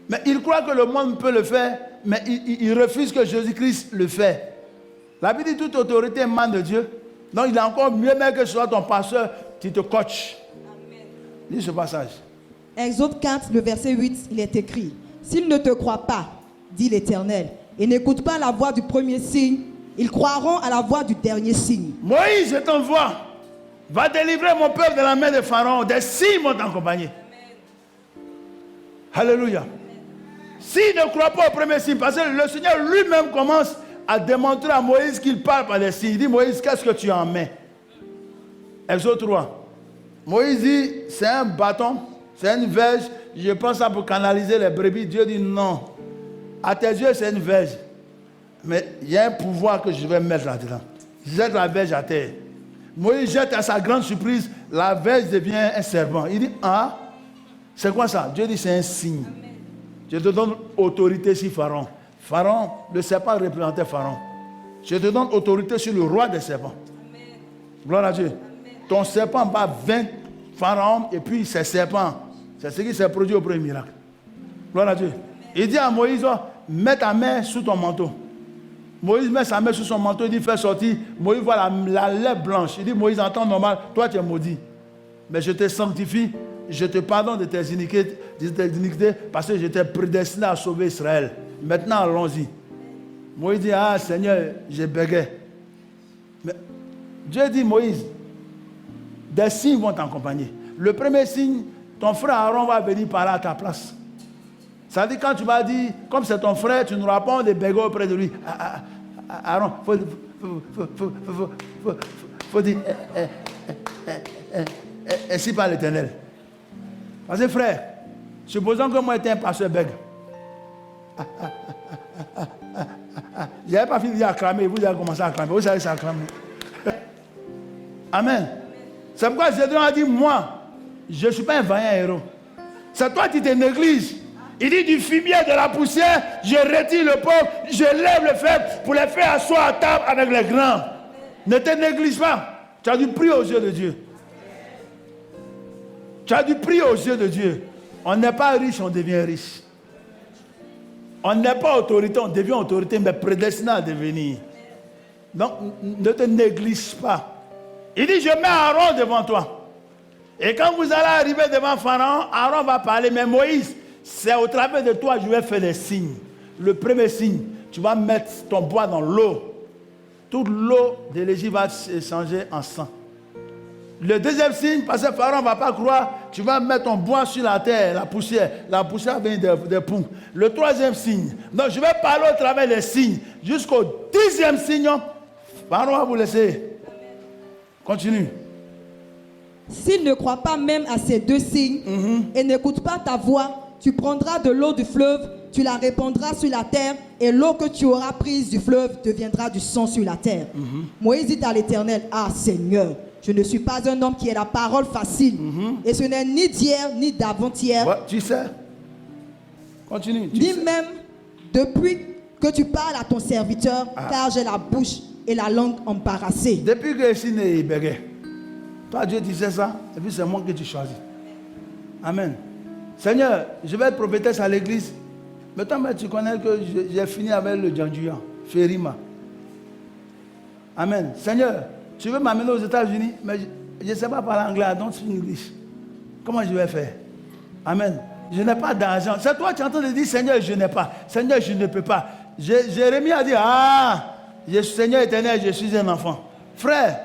Mais il croit que le monde peut le faire, mais il refuse que Jésus-Christ le fait. La Bible dit toute autorité émane de Dieu. Donc, il est encore mieux même que ce soit ton pasteur qui te coach. Lis ce passage. Exode 4, le verset 8, il est écrit: s'ils ne te croient pas, dit l'Éternel, et n'écoutent pas la voix du premier signe, ils croiront à la voix du dernier signe. Moïse, je t'envoie. Va délivrer mon peuple de la main de Pharaon. Des signes vont t'accompagner. Alléluia. S'il ne croit pas au premier signe, parce que le Seigneur lui-même commence à démontrer à Moïse qu'il parle par des signes. Il dit, Moïse, qu'est-ce que tu as en main? Exode 3. Moïse dit, c'est un bâton, c'est une verge. Je prends ça pour canaliser les brebis. Dieu dit, non. À tes yeux, c'est une verge. Mais il y a un pouvoir que je vais mettre là-dedans. Jette la verge à terre. Moïse jette, à sa grande surprise, la verge devient un serpent. Il dit, ah, c'est quoi ça? Dieu dit, c'est un signe. Je te donne autorité sur Pharaon. Pharaon, le serpent représentait Pharaon. Je te donne autorité sur le roi des serpents. Amen. Gloire à Dieu. Amen. Ton serpent va vaincre Pharaon et puis ses serpents. C'est ce qui s'est produit au premier miracle. Gloire à Dieu. Amen. Il dit à Moïse, mets ta main sous ton manteau. Moïse met sa main sous son manteau, il dit, fais sortir. Moïse voit la lèvre blanche. Il dit, Moïse, en temps normal, toi tu es maudit. Mais je te sanctifie, je te pardonne de tes iniquités parce que je t'ai prédestiné à sauver Israël. Maintenant, allons-y. Moïse dit, ah Seigneur, j'ai bégayé. Mais Dieu dit, Moïse, des signes vont t'accompagner. Le premier signe, ton frère Aaron va venir parler à ta place. Ça veut dire quand tu vas dire, comme c'est ton frère, tu n'auras pas de bégayer auprès de lui. Aaron, faut dire, ainsi par l'Éternel. Parce que frère, supposons que moi j'étais un pasteur bègue. Il n'avait pas fini d'acclamer, vous avez commencé à acclamer. Vous savez, ça acclame. Amen. C'est pourquoi Jésus a dit, moi, je ne suis pas un vaillant héros. C'est toi qui te négliges. Il dit, du fumier, de la poussière, je retire le pauvre, je lève le faible pour les faire asseoir à table avec les grands. Ne te néglige pas. Tu as du prix aux yeux de Dieu. Tu as du prix aux yeux de Dieu. On n'est pas riche, on devient riche. On n'est pas autorité, on devient autorité, mais prédestiné à devenir. Donc, ne te néglige pas. Il dit, je mets Aaron devant toi. Et quand vous allez arriver devant Pharaon, Aaron va parler, mais Moïse, c'est au travers de toi que je vais faire des signes. Le premier signe, tu vas mettre ton bois dans l'eau. Toute l'eau de l'Égypte va se changer en sang. Le deuxième signe, parce que Pharaon ne va pas croire, tu vas mettre ton bois sur la terre, la poussière. La poussière vient des poumons. Le troisième signe, donc je vais parler au travers des signes. Jusqu'au 10e signe, Pharaon va vous laisser. Continue. S'ils ne croient pas même à ces deux signes et n'écoutent pas ta voix, tu prendras de l'eau du fleuve, tu la répandras sur la terre, et l'eau que tu auras prise du fleuve deviendra du sang sur la terre. Moïse dit à l'Éternel, ah Seigneur, je ne suis pas un homme qui ait la parole facile, et ce n'est ni d'hier ni d'avant-hier, Tu sais, continue. Tu ni sais. même depuis que tu parles à ton serviteur, car j'ai la bouche et la langue embarrassée. Depuis que je suis né, Bégué, toi Dieu disait ça, et puis c'est moi que tu choisis. Amen. Seigneur, je vais être prophétesse à l'église. Mais toi, tu connais que j'ai fini avec le Djandjouya, Ferima. Amen. Seigneur, tu veux m'amener aux États-Unis, mais je ne sais pas parler anglais, donc c'est English. Comment je vais faire? Amen. Je n'ai pas d'argent. C'est toi qui es en train de dire, Seigneur, je n'ai pas. Seigneur, je ne peux pas. Jérémie a dit, Seigneur éternel, je suis un enfant. Frère,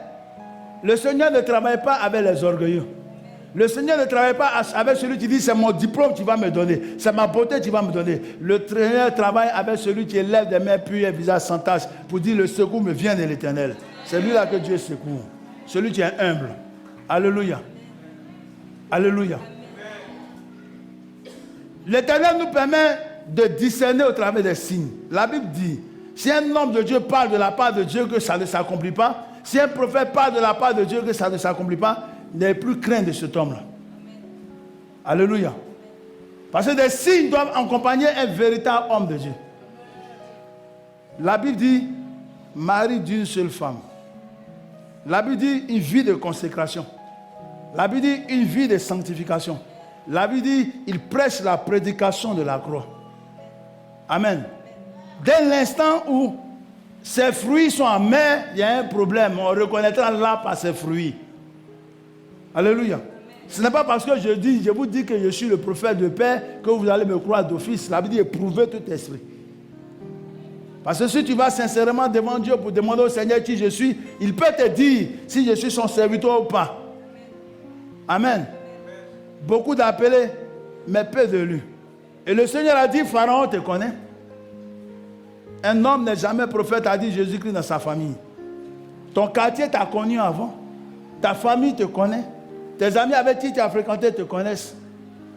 le Seigneur ne travaille pas avec les orgueilleux. Le Seigneur ne travaille pas avec celui qui dit, c'est mon diplôme que tu vas me donner. C'est ma beauté que tu vas me donner. Le Seigneur travaille avec celui qui élève des mains pures et visage sans tache pour dire, le secours me vient de l'Éternel. C'est lui-là que Dieu secourt. Celui qui est humble. Alléluia. Alléluia. L'Éternel nous permet de discerner au travers des signes. La Bible dit, si un homme de Dieu parle de la part de Dieu que ça ne s'accomplit pas, si un prophète parle de la part de Dieu que ça ne s'accomplit pas, n'ayez plus crainte de cet homme-là. Alléluia. Parce que des signes doivent accompagner un véritable homme de Dieu. La Bible dit, mari d'une seule femme. La Bible dit, une vie de consécration. La Bible dit, une vie de sanctification. La Bible dit, il prêche la prédication de la croix. Amen. Dès l'instant où ses fruits sont amers, il y a un problème. On reconnaîtra l'arbre par ses fruits. Alléluia. Ce n'est pas parce que je vous dis que je suis le prophète de paix que vous allez me croire d'office. La Bible dit éprouver tout esprit. Parce que si tu vas sincèrement devant Dieu pour demander au Seigneur qui je suis, il peut te dire si je suis son serviteur ou pas. Amen. Beaucoup d'appelés, mais peu de lui. Et le Seigneur a dit, Pharaon te connaît. Un homme n'est jamais prophète, a dit Jésus-Christ dans sa famille. Ton quartier t'a connu avant. Ta famille te connaît. Tes amis avec qui tu as fréquenté te connaissent.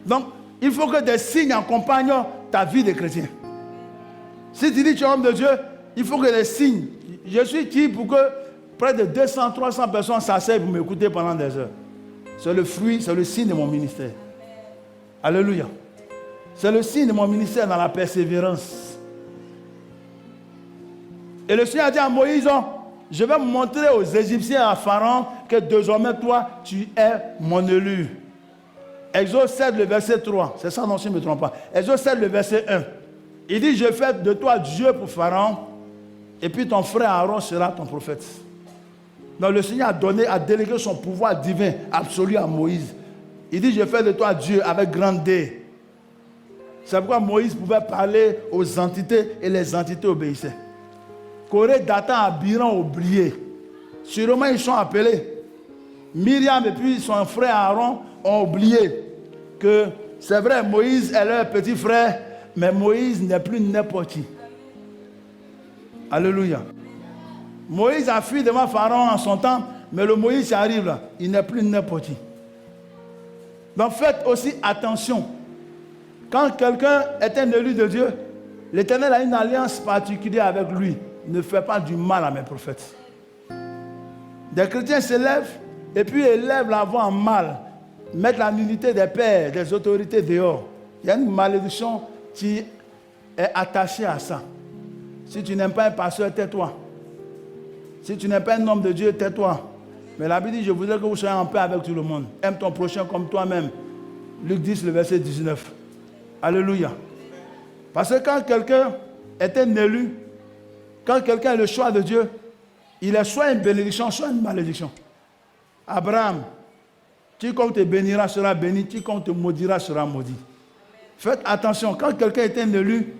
Donc, il faut que des signes accompagnent ta vie de chrétien. Si tu dis que tu es homme de Dieu, il faut que des signes. Je suis qui pour que près de 200, 300 personnes s'asseyent pour m'écouter pendant des heures. C'est le fruit, c'est le signe de mon ministère. Alléluia. C'est le signe de mon ministère dans la persévérance. Et le Seigneur a dit à Moïse, je vais montrer aux Égyptiens et à Pharaon que désormais toi, tu es mon élu. Exode 7, le verset 3. C'est ça, non, si je ne me trompe pas. Exode 7, le verset 1. Il dit, je fais de toi Dieu pour Pharaon, et puis ton frère Aaron sera ton prophète. Donc le Seigneur a délégué son pouvoir divin absolu à Moïse. Il dit, je fais de toi Dieu avec grande D. C'est pourquoi Moïse pouvait parler aux entités et les entités obéissaient. Corée, Dathan, Abiram, oublié. Sûrement ils sont appelés. Myriam et puis son frère Aaron ont oublié que c'est vrai, Moïse est leur petit frère, mais Moïse n'est plus n'importe qui. Alléluia. Moïse a fui devant Pharaon en son temps, mais le Moïse qui arrive là, il n'est plus n'importe qui. Donc faites aussi attention. Quand quelqu'un est un élu de Dieu, l'Éternel a une alliance particulière avec lui. Ne fais pas du mal à mes prophètes. Des chrétiens se lèvent et puis élèvent la voix en mal, mettent la nullité des pères, des autorités dehors. Il y a une malédiction qui est attachée à ça. Si tu n'aimes pas un pasteur, tais-toi. Si tu n'aimes pas un homme de Dieu, tais-toi. Mais la Bible dit, je voudrais que vous soyez en paix avec tout le monde. Aime ton prochain comme toi-même. Luc 10, le verset 19. Alléluia. Parce que quand quelqu'un est un élu, quand quelqu'un a le choix de Dieu, il est soit une bénédiction, soit une malédiction. Abraham, quiconque te bénira sera béni, quiconque te maudira sera maudit. Faites attention, quand quelqu'un est un élu,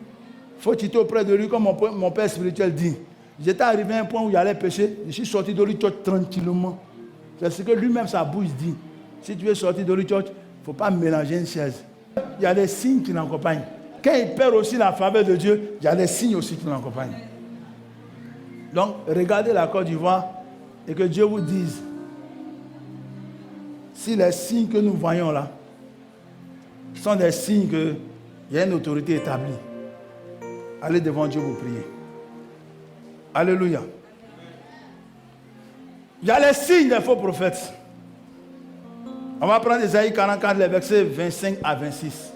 il faut quitter auprès de lui, comme mon père spirituel dit. J'étais arrivé à un point où il allait pécher, je suis sorti de lui tranquillement. C'est ce que lui-même, sa bouche dit. Si tu es sorti de lui, il ne faut pas mélanger une chaise. Il y a des signes qui l'accompagnent. Quand il perd aussi la faveur de Dieu, il y a des signes aussi qui l'accompagnent. Donc, regardez la Côte d'Ivoire et que Dieu vous dise si les signes que nous voyons là Ce sont des signes qu'il y a une autorité établie. Allez devant Dieu pour prier. Alléluia. Il y a les signes des faux prophètes. On va prendre Ésaïe 44, les versets 25 à 26.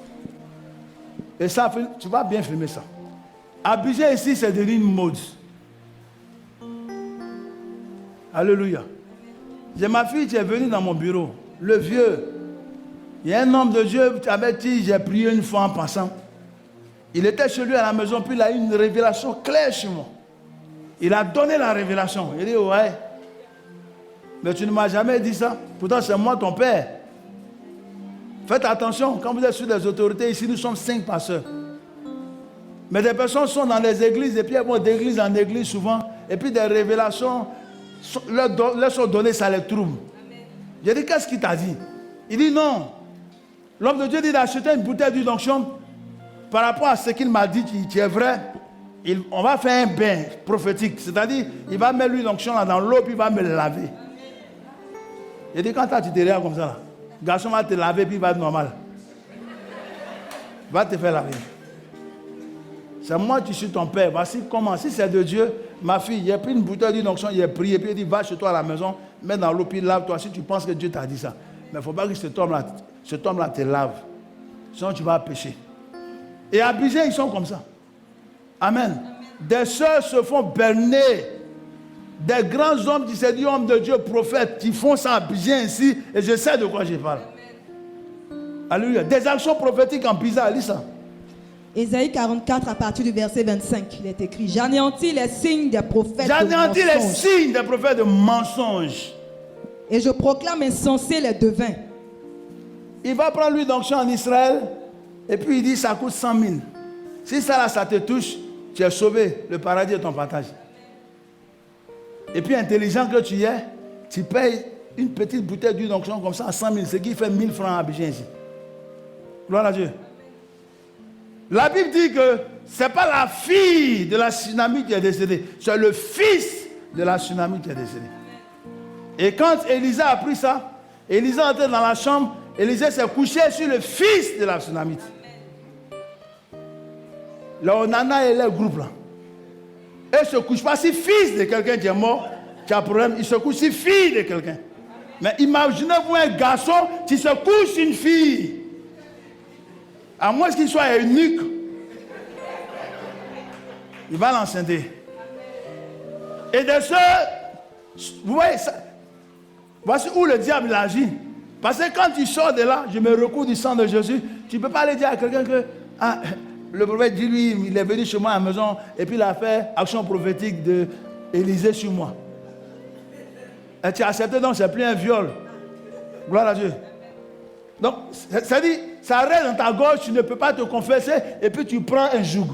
Et ça, tu vas bien filmer ça. Abidjan ici, c'est devenu une mode. Alléluia. J'ai ma fille qui est venue dans mon bureau. Le vieux. Il y a un homme de Dieu avec qui j'ai prié une fois en passant. Il était chez lui à la maison, puis il a eu une révélation claire chez moi. Il a donné la révélation. Il dit, ouais. Mais tu ne m'as jamais dit ça. Pourtant, c'est moi ton père. Faites attention, quand vous êtes sur des autorités, ici nous sommes 5 pasteurs. Mais des personnes sont dans les églises, et puis elles vont d'église en église souvent, et puis des révélations leur sont données, ça les trouble. J'ai dit, qu'est-ce qu'il t'a dit? Il dit non. L'homme de Dieu dit d'acheter une bouteille d'huile d'onction par rapport à ce qu'il m'a dit qui est vrai. On va faire un bain prophétique, c'est-à-dire il va mettre l'huile d'onction dans l'eau, puis il va me laver. J'ai dit, quand tu te regardes comme ça, là, le garçon va te laver, puis il va être normal. Il va te faire laver. C'est moi qui suis ton père. Voici comment. Si c'est de Dieu, ma fille, il a pris une bouteille d'une onction, il a prié, puis il dit, va chez toi à la maison, mets dans l'eau, puis lave-toi. Si tu penses que Dieu t'a dit ça. Mais il ne faut pas que cet homme-là te lave. Sinon, tu vas pécher. Et à Abidjan, ils sont comme ça. Amen. Des sœurs se font berner. Des grands hommes qui se disent hommes de Dieu, prophètes, qui font ça à Abidjan ici, et je sais de quoi je parle. Alléluia. Des actions prophétiques en Pisa, lis ça. Ésaïe 44 à partir du verset 25, il est écrit, j'anéantis les signes des prophètes J'anéantis de les mensonges. signes des prophètes de mensonges. Et je proclame insensés les devins. Il va prendre l'huile d'onction en Israël, et puis il dit ça coûte 100 000. Si ça là, ça te touche, tu es sauvé, le paradis est ton partage. Et puis intelligent que tu es, tu payes une petite bouteille d'huile d'onction comme ça à 100 000, ce qui fait 1000 francs à Abidjan ici. Gloire à Dieu. La Bible dit que ce n'est pas la fille de la tsunami qui est décédée, c'est le fils de la tsunami qui est décédé. Et quand Élisée a pris ça, Élisée est entré dans la chambre, Élisée s'est couché sur le fils de la tsunami. Là, on en a et les groupes là. Et il ne se couche pas si fils de quelqu'un qui est mort, qui a un problème, il se couche si fille de quelqu'un. Mais imaginez-vous un garçon qui se couche sur une fille. À moins qu'il soit eunuque, il va l'enceinter. Et de ce, vous voyez ça, voici où le diable agit. Parce que quand tu sors de là, je me recours du sang de Jésus, tu ne peux pas aller dire à quelqu'un que le prophète dit lui, il est venu chez moi à la maison et puis il a fait action prophétique d'Élysée sur moi. Et tu as accepté, donc c'est plus un viol. Gloire à Dieu. Donc, ça dit, ça reste dans ta gorge, tu ne peux pas te confesser, et puis tu prends un joug.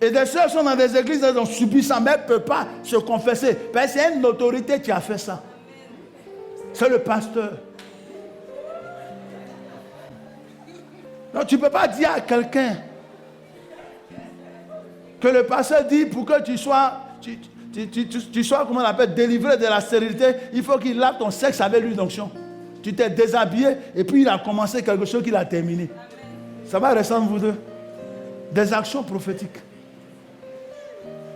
Et des sœurs sont dans des églises, elles ont subi ça, mais elles ne peuvent pas se confesser. Parce que c'est une autorité qui a fait ça. C'est le pasteur. Donc, tu ne peux pas dire à quelqu'un que le pasteur dit pour que tu sois, tu sois, comment on appelle, délivré de la stérilité, il faut qu'il lave ton sexe avec l'huile d'onction. Tu t'es déshabillé et puis il a commencé quelque chose qu'il a terminé. Ça va ressembler vous deux. Des actions prophétiques.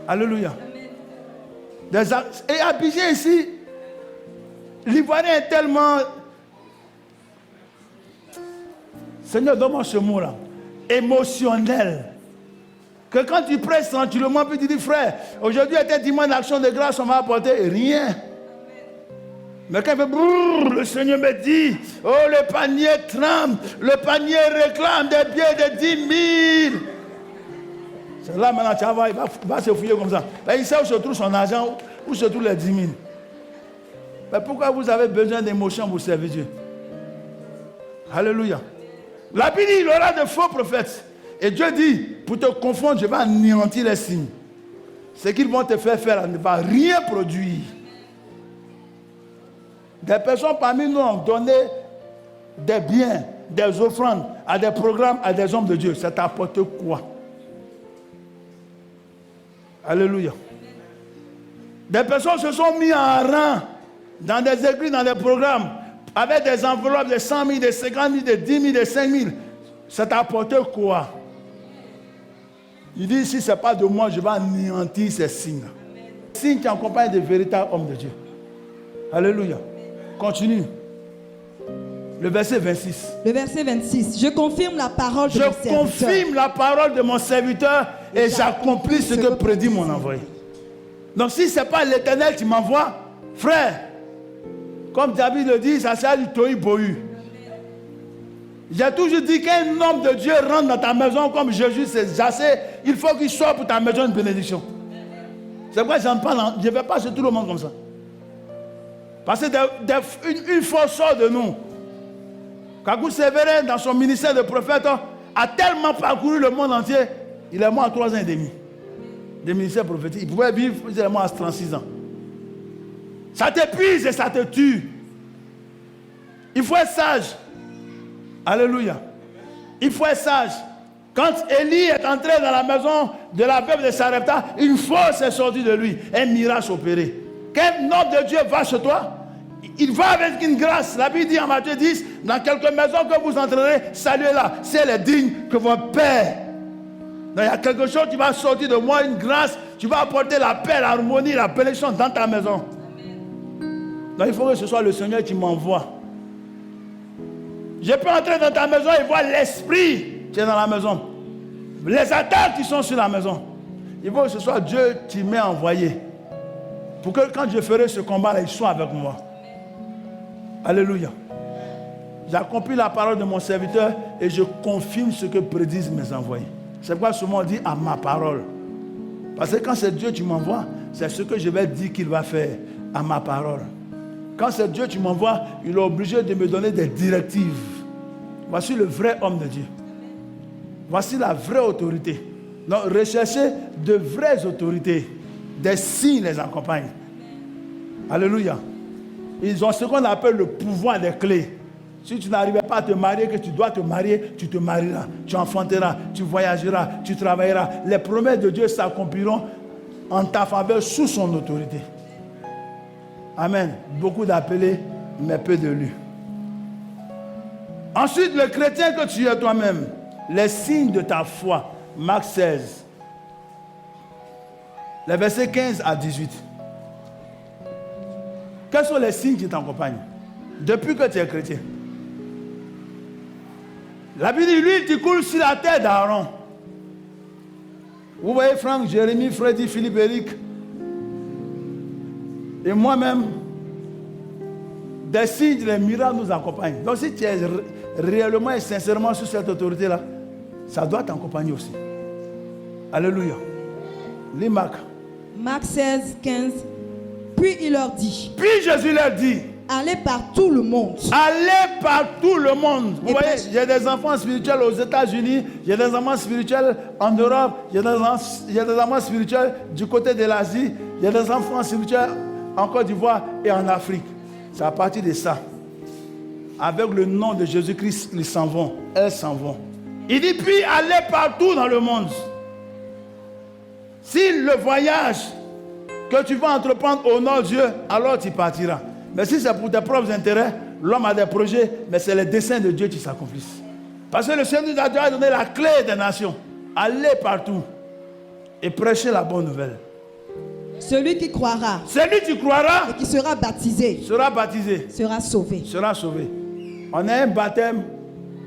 Alléluia. Et Abidjan ici, l'Ivoirien est tellement... Seigneur, donne-moi ce mot-là. Émotionnel. Que quand tu presses tranquillement, puis tu dis, frère, aujourd'hui était dimanche d'action de grâce, on m'a apporté rien. Mais quand il fait brrr, le Seigneur me dit, oh le panier tremble, le panier réclame des billets de 10 000. C'est là maintenant, tu vas, il va se fouiller comme ça. Ben, il sait où se trouve son argent, où se trouvent les 10 000. Mais pourquoi vous avez besoin d'émotions pour servir Dieu? Alléluia. La Bible dit, il y aura de faux prophètes. Et Dieu dit, pour te confondre, je vais anéantir les signes. Ce qu'ils vont te faire ne va rien produire. Des personnes parmi nous ont donné des biens, des offrandes à des programmes, à des hommes de Dieu. Ça t'apporte quoi? Alléluia. Des personnes se sont mis en rang dans des églises, dans des programmes, avec des enveloppes de 100 000, de 50 000, de 10 000, de 5 000. Ça t'a apporté quoi? Il dit, si ce n'est pas de moi, je vais anéantir ces signes. Signes qui accompagnent des véritables hommes de Dieu. Alléluia. Continue. Le verset 26. Le verset 26. Je confirme la parole de mon Je serviteur. confirme la parole de mon serviteur et j'accomplis ce que prédit mon envoyé. Donc si ce n'est pas l'Éternel qui m'envoie, frère, comme David le dit, ça sert du tohu bohu. J'ai toujours dit qu'un homme de Dieu rentre dans ta maison comme Jésus s'est jassé, il faut qu'il soit pour ta maison une bénédiction. C'est pourquoi je ne vais pas sur tout le monde comme ça. Parce que une force sort de nous. Kagou Sévérin, dans son ministère de prophète, a tellement parcouru le monde entier, il est mort à 3 ans et demi. Des ministères prophétiques. Il pouvait vivre, il est mort à 36 ans. Ça t'épuise et ça te tue. Il faut être sage. Alléluia. Il faut être sage. Quand Élie est entré dans la maison de la veuve de Sarepta, une force est sortie de lui. Un miracle opéré. Qu'un homme de Dieu va chez toi, il va avec une grâce. La Bible dit en Matthieu 10, dans quelques maisons que vous entrerez, saluez-la. Si elle est digne que votre Père. Donc, il y a quelque chose qui va sortir de moi, une grâce. Tu vas apporter la paix, l'harmonie, la bénédiction dans ta maison. Donc il faut que ce soit le Seigneur qui m'envoie. Je peux entrer dans ta maison et voir l'esprit qui est dans la maison. Les attaques qui sont sur la maison. Il faut que ce soit Dieu qui m'ait envoyé. Pour que quand je ferai ce combat-là, il soit avec moi. Alléluia. J'accomplis la parole de mon serviteur et je confirme ce que prédisent mes envoyés. C'est pourquoi souvent on dit à ma parole. Parce que quand c'est Dieu qui m'envoie, c'est ce que je vais dire qu'il va faire à ma parole. Quand c'est Dieu qui m'envoie, il est obligé de me donner des directives. Voici le vrai homme de Dieu. Voici la vraie autorité. Donc recherchez de vraies autorités. Des signes les accompagnent. Alléluia. Ils ont ce qu'on appelle le pouvoir des clés. Si tu n'arrivais pas à te marier, que tu dois te marier, tu te marieras, tu enfanteras, tu voyageras, tu travailleras. Les promesses de Dieu s'accompliront en ta faveur sous son autorité. Amen. Beaucoup d'appelés, mais peu d'élus. Ensuite, le chrétien que tu es toi-même, les signes de ta foi. Marc 16. Les versets 15 à 18. Quels sont les signes qui t'accompagnent depuis que tu es chrétien? La Bible dit, l'huile qui coule sur la tête d'Aaron. Vous voyez Franck, Jérémie, Freddy, Philippe, Eric et moi-même, des signes, des miracles nous accompagnent. Donc si tu es réellement et sincèrement sous cette autorité-là, ça doit t'accompagner aussi. Alléluia. Lis Marc. Marc 16, 15. Puis il leur dit. Puis Jésus leur dit. Allez par tout le monde. Allez par tout le monde. Vous voyez, j'ai des enfants spirituels aux États-Unis, j'ai des enfants spirituels en Europe, j'ai des enfants spirituels du côté de l'Asie, j'ai des enfants spirituels en Côte d'Ivoire et en Afrique. C'est à partir de ça. Avec le nom de Jésus-Christ, ils s'en vont. Elles s'en vont. Il dit, puis allez partout dans le monde. Si le voyage que tu vas entreprendre honore Dieu, alors tu partiras. Mais si c'est pour tes propres intérêts, l'homme a des projets, mais c'est les desseins de Dieu qui s'accomplissent. Parce que le Seigneur nous a donné la clé des nations. Allez partout et prêchez la bonne nouvelle. Celui qui croira et qui sera baptisé sera sauvé. Sera sauvé. On a un baptême,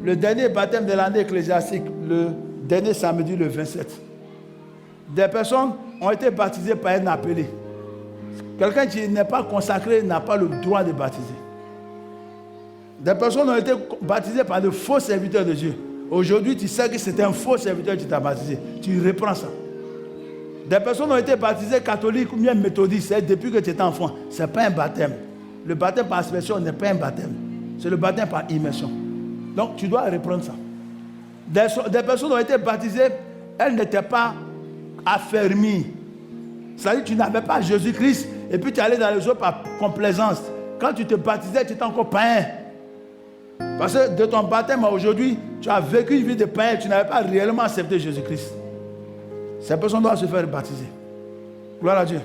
le dernier baptême de l'année ecclésiastique, le dernier samedi, le 27. Des personnes ont été baptisées par un appelé. Quelqu'un qui n'est pas consacré n'a pas le droit de baptiser. Des personnes ont été baptisées par de faux serviteurs de Dieu. Aujourd'hui, tu sais que c'est un faux serviteur qui t'a baptisé. Tu reprends ça. Des personnes ont été baptisées catholiques ou bien méthodistes. C'est depuis que tu étais enfant. Ce n'est pas un baptême. Le baptême par aspersion n'est pas un baptême. C'est le baptême par immersion. Donc, tu dois reprendre ça. Des personnes ont été baptisées, elles n'étaient pas affermies. C'est-à-dire que tu n'avais pas Jésus-Christ et puis tu allais dans les eaux par complaisance. Quand tu te baptisais, tu étais encore païen. Parce que de ton baptême à aujourd'hui, tu as vécu une vie de païen, tu n'avais pas réellement accepté Jésus-Christ. Ces personnes doivent se faire baptiser. Gloire à Dieu.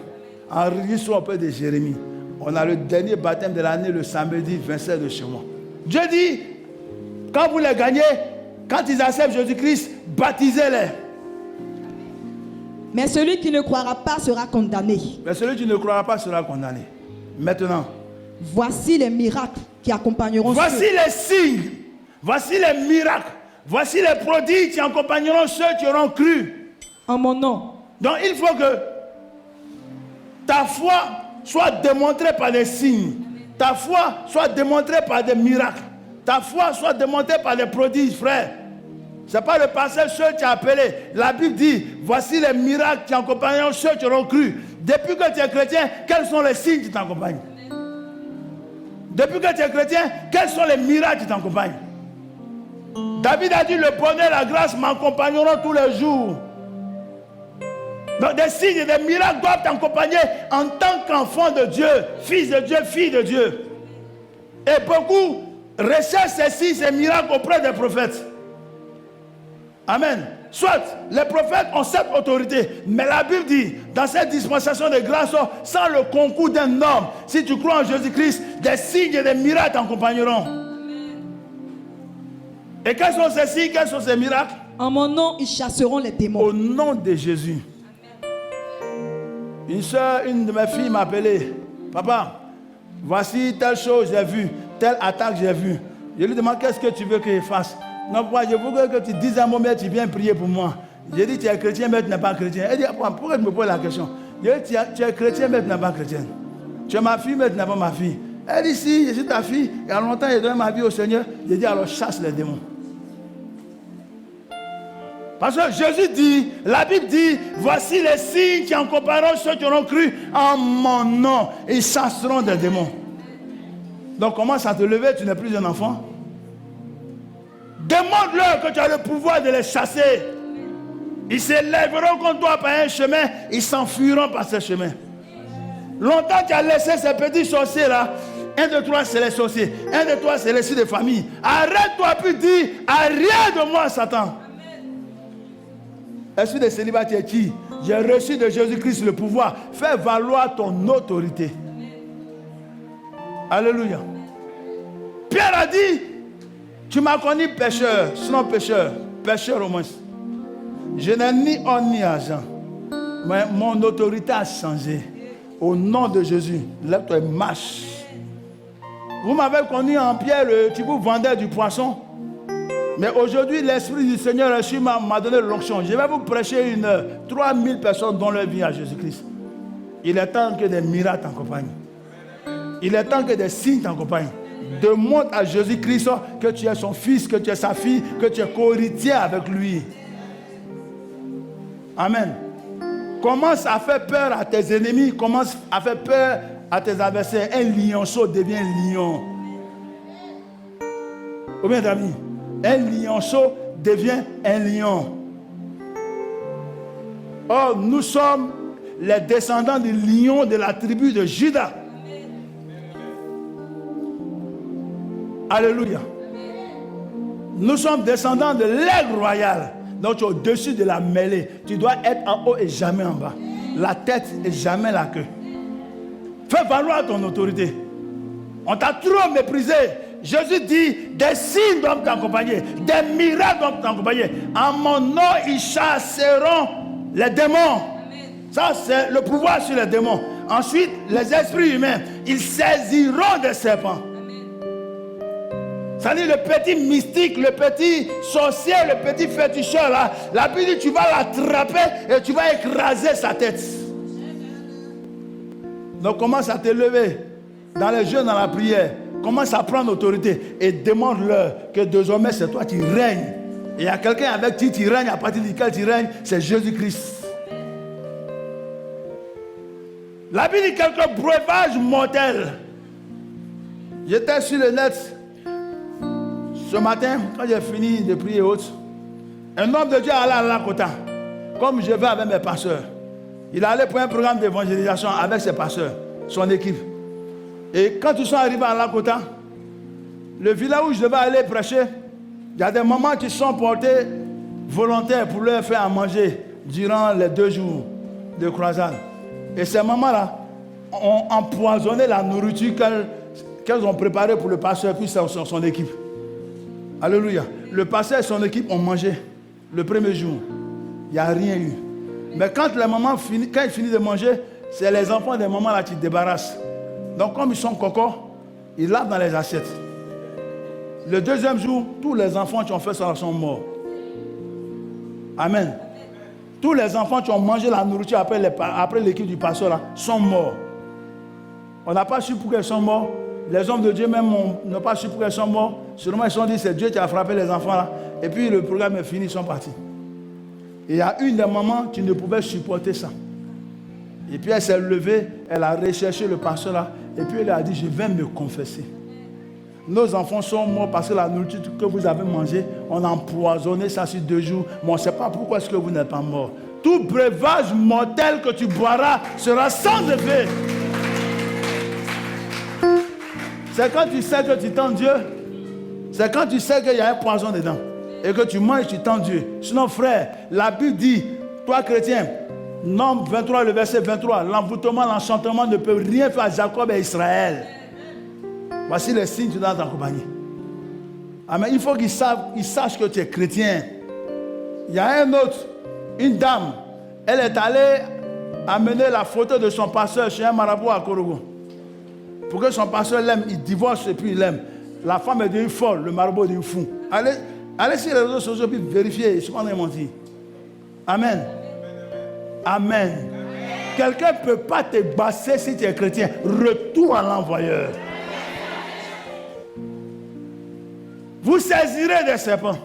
En l'histoire de Jérémie, on a le dernier baptême de l'année, le samedi 27 de chez moi. Dieu dit, quand vous les gagnez, Quand ils acceptent Jésus-Christ, baptisez-les. Mais celui qui ne croira pas sera condamné. Mais celui qui ne croira pas sera condamné. Maintenant, Voici les miracles qui accompagneront voici ceux. les signes, voici les miracles, voici les prodiges qui accompagneront ceux qui auront cru. En mon nom. Donc il faut que ta foi soit démontrée par des signes, ta foi soit démontrée par des miracles, ta foi soit démontrée par des prodiges, frère. Ce n'est pas le pasteur seul qui a appelé. La Bible dit, voici les miracles qui accompagneront ceux qui auront cru. Depuis que tu es chrétien, quels sont les signes qui t'accompagnent? Depuis que tu es chrétien, quels sont les miracles qui t'accompagnent? David a dit, le bonheur et la grâce m'accompagneront tous les jours. Donc des signes et des miracles doivent t'accompagner en tant qu'enfant de Dieu, fils de Dieu, fille de Dieu. Et beaucoup recherchent ces signes, ces miracles auprès des prophètes. Amen. Soit les prophètes ont cette autorité, mais la Bible dit, dans cette dispensation de grâce, sans le concours d'un homme, si tu crois en Jésus-Christ, des signes et des miracles t'accompagneront. Et quels sont ces signes, quels sont ces miracles? En mon nom, ils chasseront les démons. Au nom de Jésus. Une soeur, une de mes filles m'a appelé. Papa, voici telle chose j'ai vue, telle attaque j'ai vue. Je lui demande, qu'est-ce que tu veux que je fasse? Non, moi, je veux que tu dises un mot, mais tu viens prier pour moi. J'ai dit, tu es chrétien, mais tu n'es pas chrétien. Elle dit, pourquoi tu me poses la question? J'ai dit, tu es chrétien, mais tu n'es pas chrétien. Tu es ma fille, mais tu n'es pas ma fille. Elle dit, si, je suis ta fille. Il y a longtemps, j'ai donné ma vie au Seigneur. J'ai dit, alors chasse les démons. Parce que Jésus dit, la Bible dit, voici les signes qui accompagneront ceux qui auront cru en mon nom. Ils chasseront des démons. Donc commence à te lever, tu n'es plus un enfant. Demande-leur que tu as le pouvoir de les chasser. Ils s'élèveront contre toi par un chemin, ils s'enfuiront par ce chemin. Longtemps tu as laissé ces petits sorciers là. Un de toi c'est les sorciers, un de toi c'est les filles de famille. Arrête-toi puis dis, arrière de moi Satan. Esprit de célibataire qui? J'ai reçu de Jésus-Christ le pouvoir. Fais valoir ton autorité. Alléluia. Pierre a dit, tu m'as connu pécheur, sinon pécheur, pécheur au moins. Je n'ai ni or ni argent, mais mon autorité a changé. Au nom de Jésus, lève-toi et marche. Vous m'avez connu en Pierre, le type vendeur du poisson. Mais aujourd'hui, l'Esprit du Seigneur m'a donné l'onction. Je vais vous prêcher 3000 personnes dont leur vie à Jésus-Christ. Il est temps que des miracles t'accompagnent. Il est temps que des signes t'accompagnent. Demande à Jésus-Christ que tu es son fils, que tu es sa fille, que tu es co-héritier avec lui. Amen. Commence à faire peur à tes ennemis, commence à faire peur à tes adversaires. Un lionceau devient lion. Combien d'amis? Un lionceau devient un lion. Or, nous sommes les descendants du lion de la tribu de Juda. Alléluia. Nous sommes descendants de l'aigle royal. Donc tu es au-dessus de la mêlée. Tu dois être en haut et jamais en bas. La tête et jamais la queue. Fais valoir ton autorité. On t'a trop méprisé. Jésus dit, des signes doivent t'accompagner. Des miracles doivent t'accompagner. En mon nom, ils chasseront les démons. Ça, c'est le pouvoir sur les démons. Ensuite, les esprits humains, ils saisiront des serpents. Ça dit le petit mystique, le petit sorcier, le petit féticheur là, la Bible dit tu vas l'attraper et tu vas écraser sa tête. Donc commence à te lever dans les jeûnes, dans la prière. Commence à prendre autorité et demande-leur que désormais c'est toi qui règnes. Et il y a quelqu'un avec qui tu règnes, à partir duquel tu règnes, c'est Jésus-Christ. La Bible dit quelques breuvages mortels. J'étais sur le net. Ce matin, quand j'ai fini de prier autres, un homme de Dieu allait à Lakota, comme je vais avec mes pasteurs. Il allait pour un programme d'évangélisation avec ses pasteurs, son équipe. Et quand ils sont arrivés à Lakota, le village où je devais aller prêcher, il y a des mamans qui sont portées volontaires pour leur faire à manger durant les 2 jours de croisade. Et ces mamans-là ont empoisonné la nourriture qu'elles ont préparée pour le pasteur puis son équipe. Alléluia. Le pasteur et son équipe ont mangé le premier jour. Il n'y a rien eu. Mais quand les mamans quand ils finissent de manger, c'est les enfants des mamans là qui débarrassent. Donc comme ils sont cocos, ils lavent dans les assiettes. Le deuxième jour, tous les enfants qui ont fait ça sont morts. Amen. Tous les enfants qui ont mangé la nourriture après l'équipe du pasteur là, sont morts. On n'a pas su pourquoi ils sont morts. Les hommes de Dieu même n'ont pas su pourquoi ils sont morts. Seulement ils se sont dit c'est Dieu qui a frappé les enfants là. Et puis le programme est fini, ils sont partis. Et il y a une des mamans qui ne pouvait supporter ça. Et puis elle s'est levée, elle a recherché le pasteur là. Et puis elle a dit, je vais me confesser. Nos enfants sont morts parce que la nourriture que vous avez mangée, on a empoisonné ça sur 2 jours. Mais on ne sait pas pourquoi est-ce que vous n'êtes pas mort. Tout breuvage mortel que tu boiras sera sans effet. C'est quand tu sais que tu tends Dieu. C'est quand tu sais qu'il y a un poison dedans. Et que tu manges, tu tends Dieu. Sinon, frère, la Bible dit, toi chrétien, Nombre 23, le verset 23, l'envoûtement, l'enchantement ne peut rien faire à Jacob et Israël. Voici les signes qui doivent t'accompagner. Amen. Il faut qu'ils sachent que tu es chrétien. Il y a un autre, une dame, elle est allée amener la photo de son pasteur chez un marabout à Korogo. Pour que son pasteur l'aime, il divorce et puis il l'aime. La femme est devenue folle, le marabout est devenu fou. Allez sur les réseaux sociaux et vérifiez, je ne vais pas mentir. Amen. Amen. Quelqu'un ne peut pas te basser si tu es chrétien. Retourne à l'envoyeur. Vous saisirez des serpents.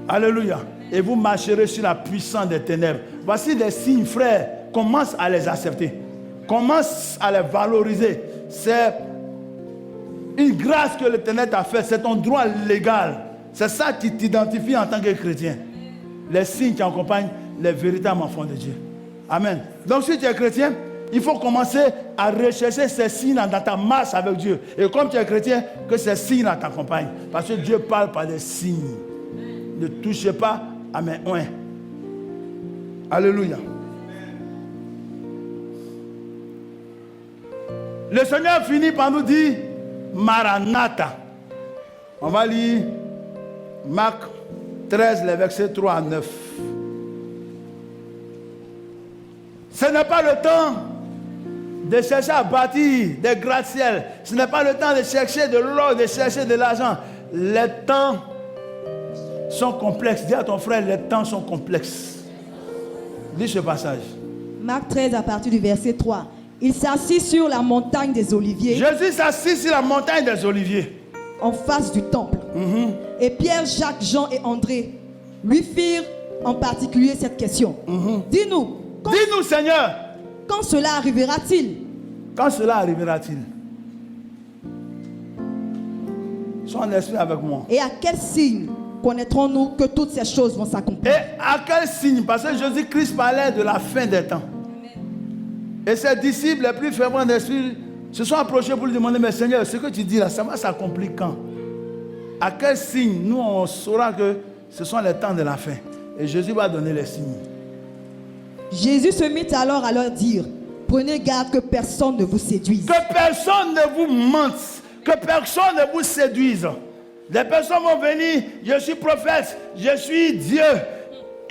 Alléluia. Et vous marcherez sur la puissance des ténèbres. Voici des signes, frères. Commence à les accepter. Commence à les valoriser. C'est une grâce que l'Éternel t'a faite. C'est ton droit légal. C'est ça qui t'identifie en tant que chrétien. Les signes qui accompagnent les véritables enfants de Dieu. Amen. Donc si tu es chrétien, il faut commencer à rechercher ces signes dans ta marche avec Dieu. Et comme tu es chrétien, que ces signes t'accompagnent. Parce que Dieu parle par des signes. Ne touchez pas à mes oins. Alléluia. Le Seigneur finit par nous dire Maranatha. On va lire Marc 13, les versets 3 à 9. Ce n'est pas le temps de chercher à bâtir des gratte-ciels. Ce n'est pas le temps de chercher de l'or, de chercher de l'argent. Les temps sont complexes. Dis à ton frère, les temps sont complexes. Lis ce passage. Marc 13 à partir du verset 3. Il s'assit sur la montagne des Oliviers. Jésus s'assit sur la montagne des Oliviers. En face du temple. Et Pierre, Jacques, Jean et André lui firent en particulier cette question. Dis-nous, Seigneur, quand cela arrivera-t-il? Quand cela arrivera-t-il? Sois en esprit avec moi. Et à quel signe connaîtrons-nous que toutes ces choses vont s'accomplir? Et à quel signe? Parce que Jésus-Christ parlait de la fin des temps. Et ses disciples les plus fervents d'esprit se sont approchés pour lui demander, mais Seigneur, ce que tu dis là, ça va s'accomplir quand? À quel signe nous on saura que ce sont les temps de la fin? Et Jésus va donner les signes. Jésus se mit alors à leur dire, prenez garde que personne ne vous séduise. Que personne ne vous mente, que personne ne vous séduise. Des personnes vont venir, je suis prophète, je suis Dieu.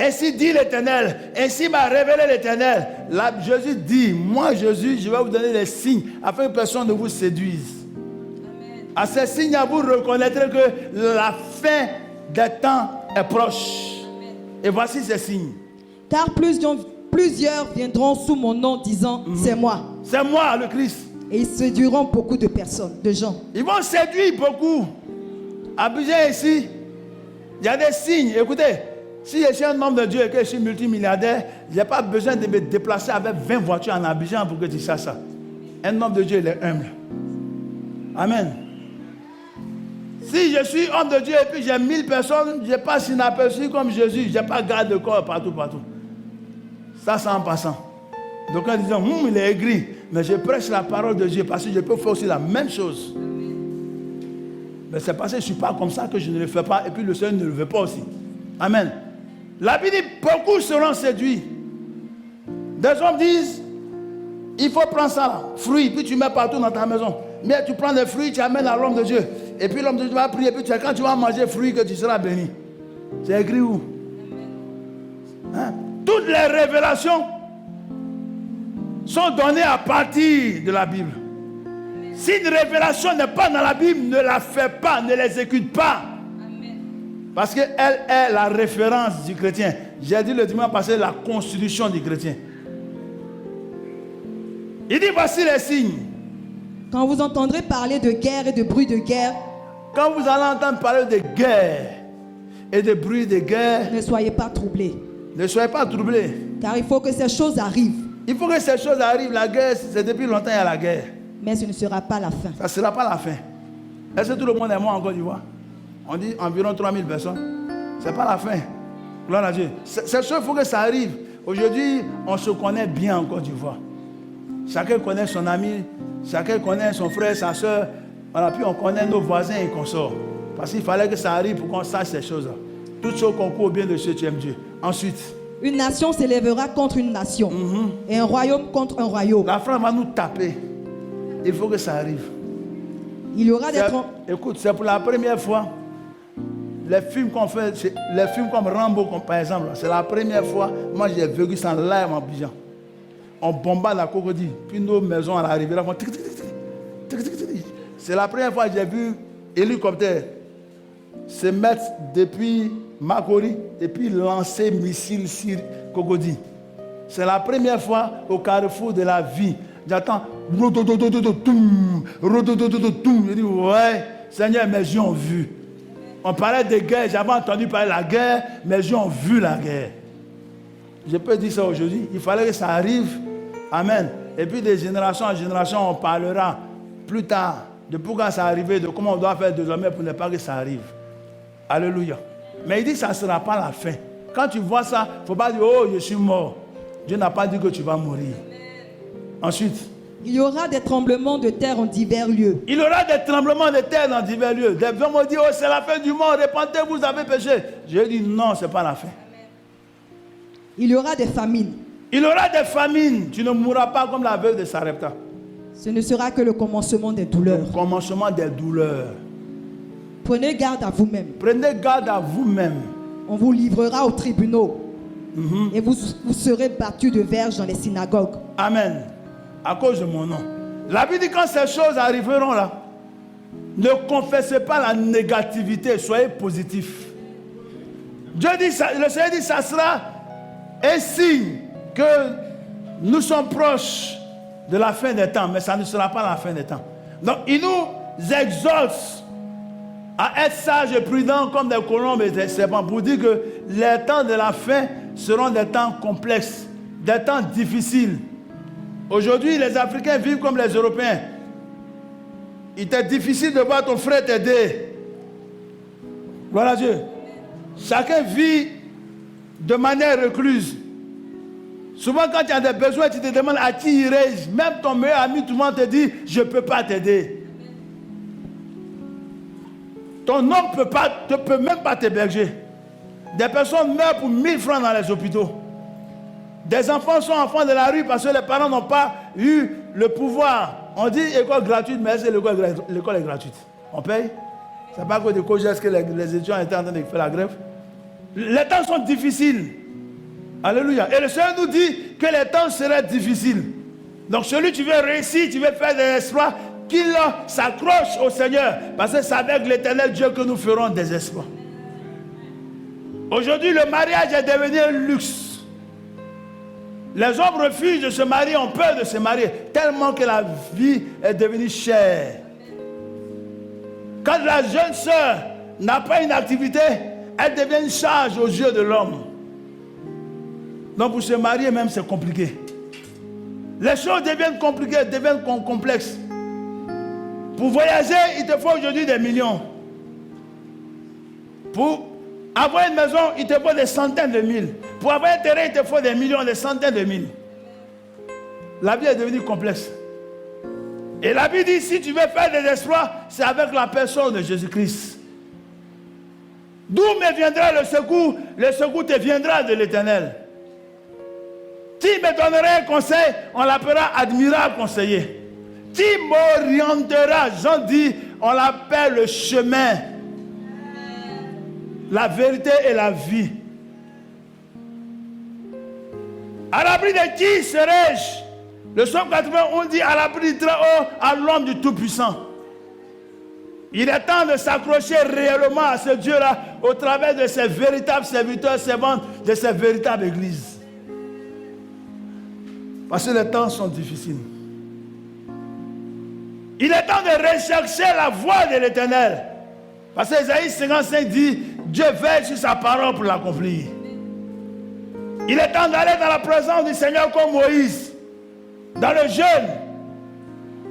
Ainsi dit l'Éternel, ainsi m'a révélé l'Éternel. Là, Jésus dit, moi Jésus, je vais vous donner les signes afin que personne ne vous séduise. Amen. À ces signes, vous reconnaîtrez que la fin des temps est proche. Amen. Et voici ces signes. Car plusieurs viendront sous mon nom disant, c'est moi. C'est moi le Christ. Et ils séduiront beaucoup de personnes, de gens. Ils vont séduire beaucoup. À Abidjan ici, il y a des signes. Écoutez, si je suis un homme de Dieu et que je suis multimilliardaire, je n'ai pas besoin de me déplacer avec 20 voitures en Abidjan pour que tu saches ça. Un homme de Dieu, il est humble. Amen. Si je suis homme de Dieu et puis j'ai 1000 personnes, je passe inaperçu comme Jésus. Je n'ai pas garde de corps partout. Ça, c'est en passant. Donc, en disant, il est aigri. Mais je prêche la parole de Dieu parce que je peux faire aussi la même chose. Mais c'est parce que je ne suis pas comme ça que je ne le fais pas. Et puis le Seigneur ne le veut pas aussi. Amen. La Bible dit, beaucoup seront séduits. Des hommes disent, il faut prendre ça là, fruits, puis tu mets partout dans ta maison. Mais tu prends des fruits, tu amènes à l'homme de Dieu. Et puis l'homme de Dieu va prier, et puis quand tu vas manger fruit, que tu seras béni. C'est écrit où? Hein? Toutes les révélations sont données à partir de la Bible. Si une révélation n'est pas dans la Bible, ne la fais pas, ne l'exécute pas. Parce qu'elle est la référence du chrétien. J'ai dit le dimanche passé la constitution du chrétien. Il dit voici les signes. Quand vous entendrez parler de guerre et de bruit de guerre, Quand vous allez entendre parler de guerre et de bruit de guerre, ne soyez pas troublés. ne soyez pas troublés. Car il faut que ces choses arrivent. Il faut que ces choses arrivent. La guerre, c'est depuis longtemps il y a la guerre. Mais ce ne sera pas la fin. Ça ne sera pas la fin. Est-ce que tout le monde est mort en Côte d'Ivoire? On dit environ 3000 personnes. Ce n'est pas la fin. Gloire à Dieu. Ces choses, il faut que ça arrive. Aujourd'hui, on se connaît bien en Côte d'Ivoire. Chacun connaît son ami, chacun connaît son frère, sa soeur. Voilà, puis on connaît nos voisins et consorts. Parce qu'il fallait que ça arrive pour qu'on sache ces choses-là. Toutes choses concourent au bien de ceux qui aiment Dieu. Ensuite, Une nation s'élèvera contre une nation. Et un royaume contre un royaume. la France va nous taper. Il faut que ça arrive. Il y aura des Écoute, c'est pour la première fois. Les films qu'on fait, les films comme Rambo, par exemple, c'est la première fois. Moi, j'ai vécu ça en live en Abidjan. On bombarde la Cocody, puis nos maisons à l'arrivée. C'est la première fois que j'ai vu hélicoptère se mettre depuis Makori et puis lancer missile sur Cocody. C'est la première fois au carrefour de la vie. J'attends. Je dis, ouais, Seigneur, mes yeux ont vu. On parlait de guerre, j'avais entendu parler de la guerre, mes yeux ont vu la guerre. Je peux dire ça aujourd'hui. Il fallait que ça arrive. Amen. Et puis de génération en génération, on parlera plus tard de pourquoi ça arrivait, de comment on doit faire désormais pour ne pas que ça arrive. Alléluia. Mais il dit que ça ne sera pas la fin. Quand tu vois ça, il ne faut pas dire, oh, je suis mort. Dieu n'a pas dit que tu vas mourir. Ensuite, Il y aura des tremblements de terre en divers lieux. il y aura des tremblements de terre dans divers lieux. Des gens m'ont dit, oh, c'est la fin du monde, repentez-vous, vous avez péché. J'ai dit, non, ce n'est pas la fin. Il y aura des famines. Il y aura des famines. Tu ne mourras pas comme la veuve de Sarepta. Ce ne sera que le commencement des douleurs. Au commencement des douleurs. Prenez garde à vous-même. Prenez garde à vous-même. On vous livrera aux tribunaux. Et vous serez battus de verges dans les synagogues. Amen. À cause de mon nom. La Bible dit quand ces choses arriveront là, ne confessez pas la négativité, soyez positifs. Dieu dit, le Seigneur dit, ça sera un signe que nous sommes proches de la fin des temps, mais ça ne sera pas la fin des temps. Donc il nous exhorte à être sages et prudents comme des colombes et des serpents pour dire que les temps de la fin seront des temps complexes, des temps difficiles. Aujourd'hui, les Africains vivent comme les Européens. Il était difficile de voir ton frère t'aider. Voilà Dieu. Chacun vit de manière recluse. Souvent, quand tu as des besoins, tu te demandes à qui irais-je. Même ton meilleur ami, tout le monde te dit, je ne peux pas t'aider. Ton homme ne peut même pas t'héberger. Des personnes meurent pour 1000 francs dans les hôpitaux. Des enfants sont enfants de la rue parce que les parents n'ont pas eu le pouvoir. On dit école gratuite, mais est-ce que l'école est gratuite? On paye? C'est pas à cause de COGES que les étudiants étaient en train de faire la grève. Les temps sont difficiles. Alléluia. Et le Seigneur nous dit que les temps seraient difficiles. Donc celui qui veut réussir, tu veux faire des exploits, qu'il s'accroche au Seigneur. Parce que c'est avec l'Éternel Dieu que nous ferons des exploits. Aujourd'hui, le mariage est devenu un luxe. Les hommes refusent de se marier, ont peur de se marier, tellement que la vie est devenue chère. Quand la jeune sœur n'a pas une activité, elle devient une charge aux yeux de l'homme. Donc pour se marier même, c'est compliqué. Les choses deviennent compliquées, deviennent complexes. Pour voyager, il te faut aujourd'hui des millions. Pour avoir une maison, il te faut des centaines de mille. Pour avoir un terrain, il te faut des millions, des centaines de mille. La vie est devenue complexe. Et la Bible dit, si tu veux faire des exploits, c'est avec la personne de Jésus-Christ. D'où me viendra le secours? Le secours te viendra de l'Éternel. Qui me donnerait un conseil, on l'appellera admirable conseiller. Qui m'orientera, Jean dit, On l'appelle le chemin, la vérité et la vie. À l'abri de qui serais-je? Le psaume 80, on dit à l'abri du très haut, à l'ombre du Tout-Puissant. Il est temps de s'accrocher réellement à ce Dieu-là au travers de ses véritables serviteurs, servantes, de ses véritables églises. Parce que les temps sont difficiles. Il est temps de rechercher la voie de l'Éternel. Parce que Isaïe 55 dit, Dieu veille sur sa parole pour l'accomplir. Il est temps d'aller dans la présence du Seigneur comme Moïse, dans le jeûne,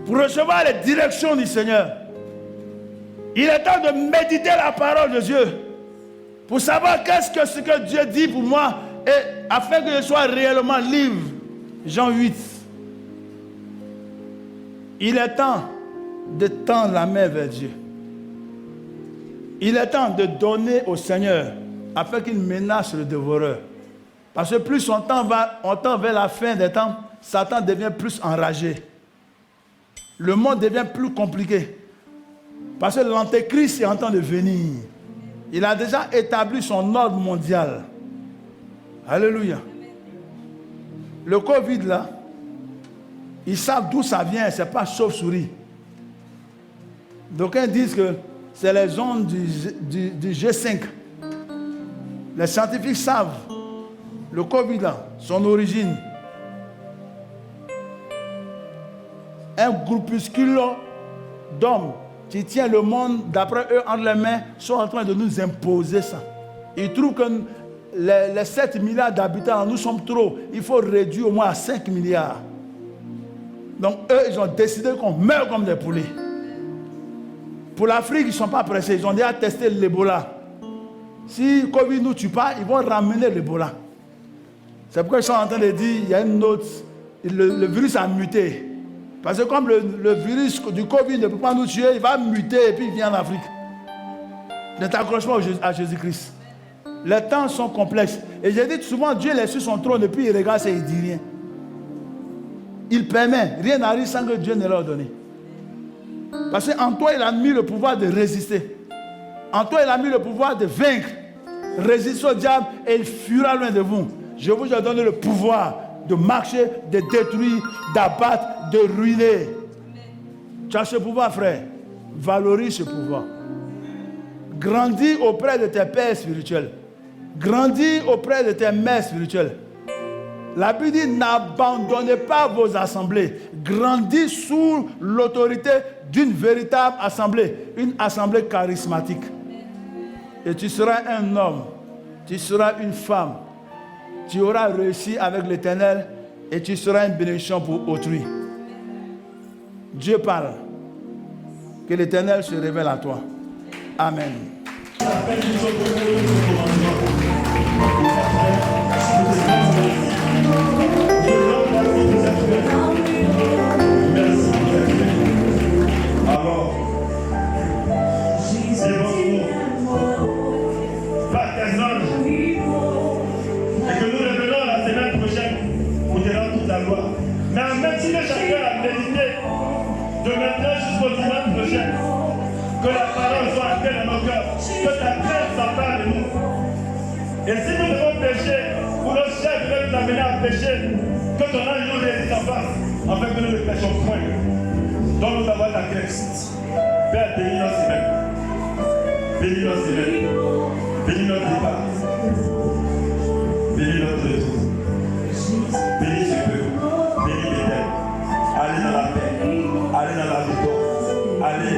pour recevoir les directions du Seigneur. Il est temps de méditer la parole de Dieu, pour savoir qu'est-ce que ce que Dieu dit pour moi, et afin que je sois réellement libre. Jean 8. Il est temps de tendre la main vers Dieu. Il est temps de donner au Seigneur afin qu'il menace le dévoreur. Parce que plus on tend vers la fin des temps, Satan devient plus enragé. Le monde devient plus compliqué. Parce que l'antéchrist est en train de venir. Il a déjà établi son ordre mondial. Alléluia. Le Covid là, ils savent d'où ça vient, ce n'est pas chauve-souris. D'aucuns disent que c'est les ondes du G5. Les scientifiques savent le Covid là, son origine. Un groupuscule d'hommes qui tient le monde, d'après eux, entre les mains, sont en train de nous imposer ça. Ils trouvent que les 7 milliards d'habitants, nous sommes trop. Il faut réduire au moins à 5 milliards. Donc eux, ils ont décidé qu'on meurt comme des poulets. Pour l'Afrique, ils ne sont pas pressés. Ils ont déjà testé l'Ebola. Si le Covid ne nous tue pas, ils vont ramener l'Ebola. C'est pourquoi ils sont en train de dire, il y a une autre, le virus a muté. Parce que comme le virus du Covid ne peut pas nous tuer, il va muter et puis il vient en Afrique. Ne t'accroche pas à Jésus-Christ. Les temps sont complexes. Et j'ai dit souvent, Dieu est sur son trône et puis il regarde et il ne dit rien. Il permet, rien n'arrive sans que Dieu ne leur donne. Parce qu'en toi, il a mis le pouvoir de résister. En toi, il a mis le pouvoir de vaincre. Résistez au diable et il fuira loin de vous. Je vous ai donné le pouvoir de marcher, de détruire, d'abattre, de ruiner. Tu as ce pouvoir, frère. Valorise ce pouvoir. Grandis auprès de tes pères spirituels. Grandis auprès de tes mères spirituelles. La Bible dit, n'abandonnez pas vos assemblées. Grandis sous l'autorité d'une véritable assemblée. Une assemblée charismatique. Et tu seras un homme. Tu seras une femme. Tu auras réussi avec l'Éternel et tu seras une bénédiction pour autrui. Dieu parle. Que l'Éternel se révèle à toi. Amen. Alors, c'est par tes anges et que nous revenons la semaine prochaine pour te rendre toute la gloire. Mais en même si chacun a médité de maintenant jusqu'au dimanche prochain, que la parole soit ancrée dans nos cœurs, que ta crainte s'empare de nous. Et si nous devons pécher, ou nos chefs veulent nous amener à pécher, que ton ange nous résiste en face, afin que nous ne péchons point. Donne-nous d'avoir ta crainte. Père, bénis nos semaines. Bénis nos semaines. Bénis notre départ. Bénis notre retour. Bénis ce peuple. Bénis les terres. Allez dans la paix. Allez dans la victoire. Allez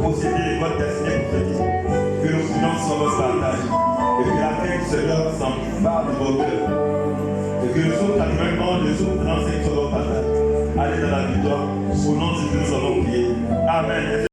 posséder votre destinée prophétique. Que nous soyons sur votre partage. Et que la paix du Seigneur s'empare de vos cœurs. Et que nous sommes naturellement les autres dans sur votre partage. Allez dans la victoire. Au nom de Dieu, nous avons prié. Amen.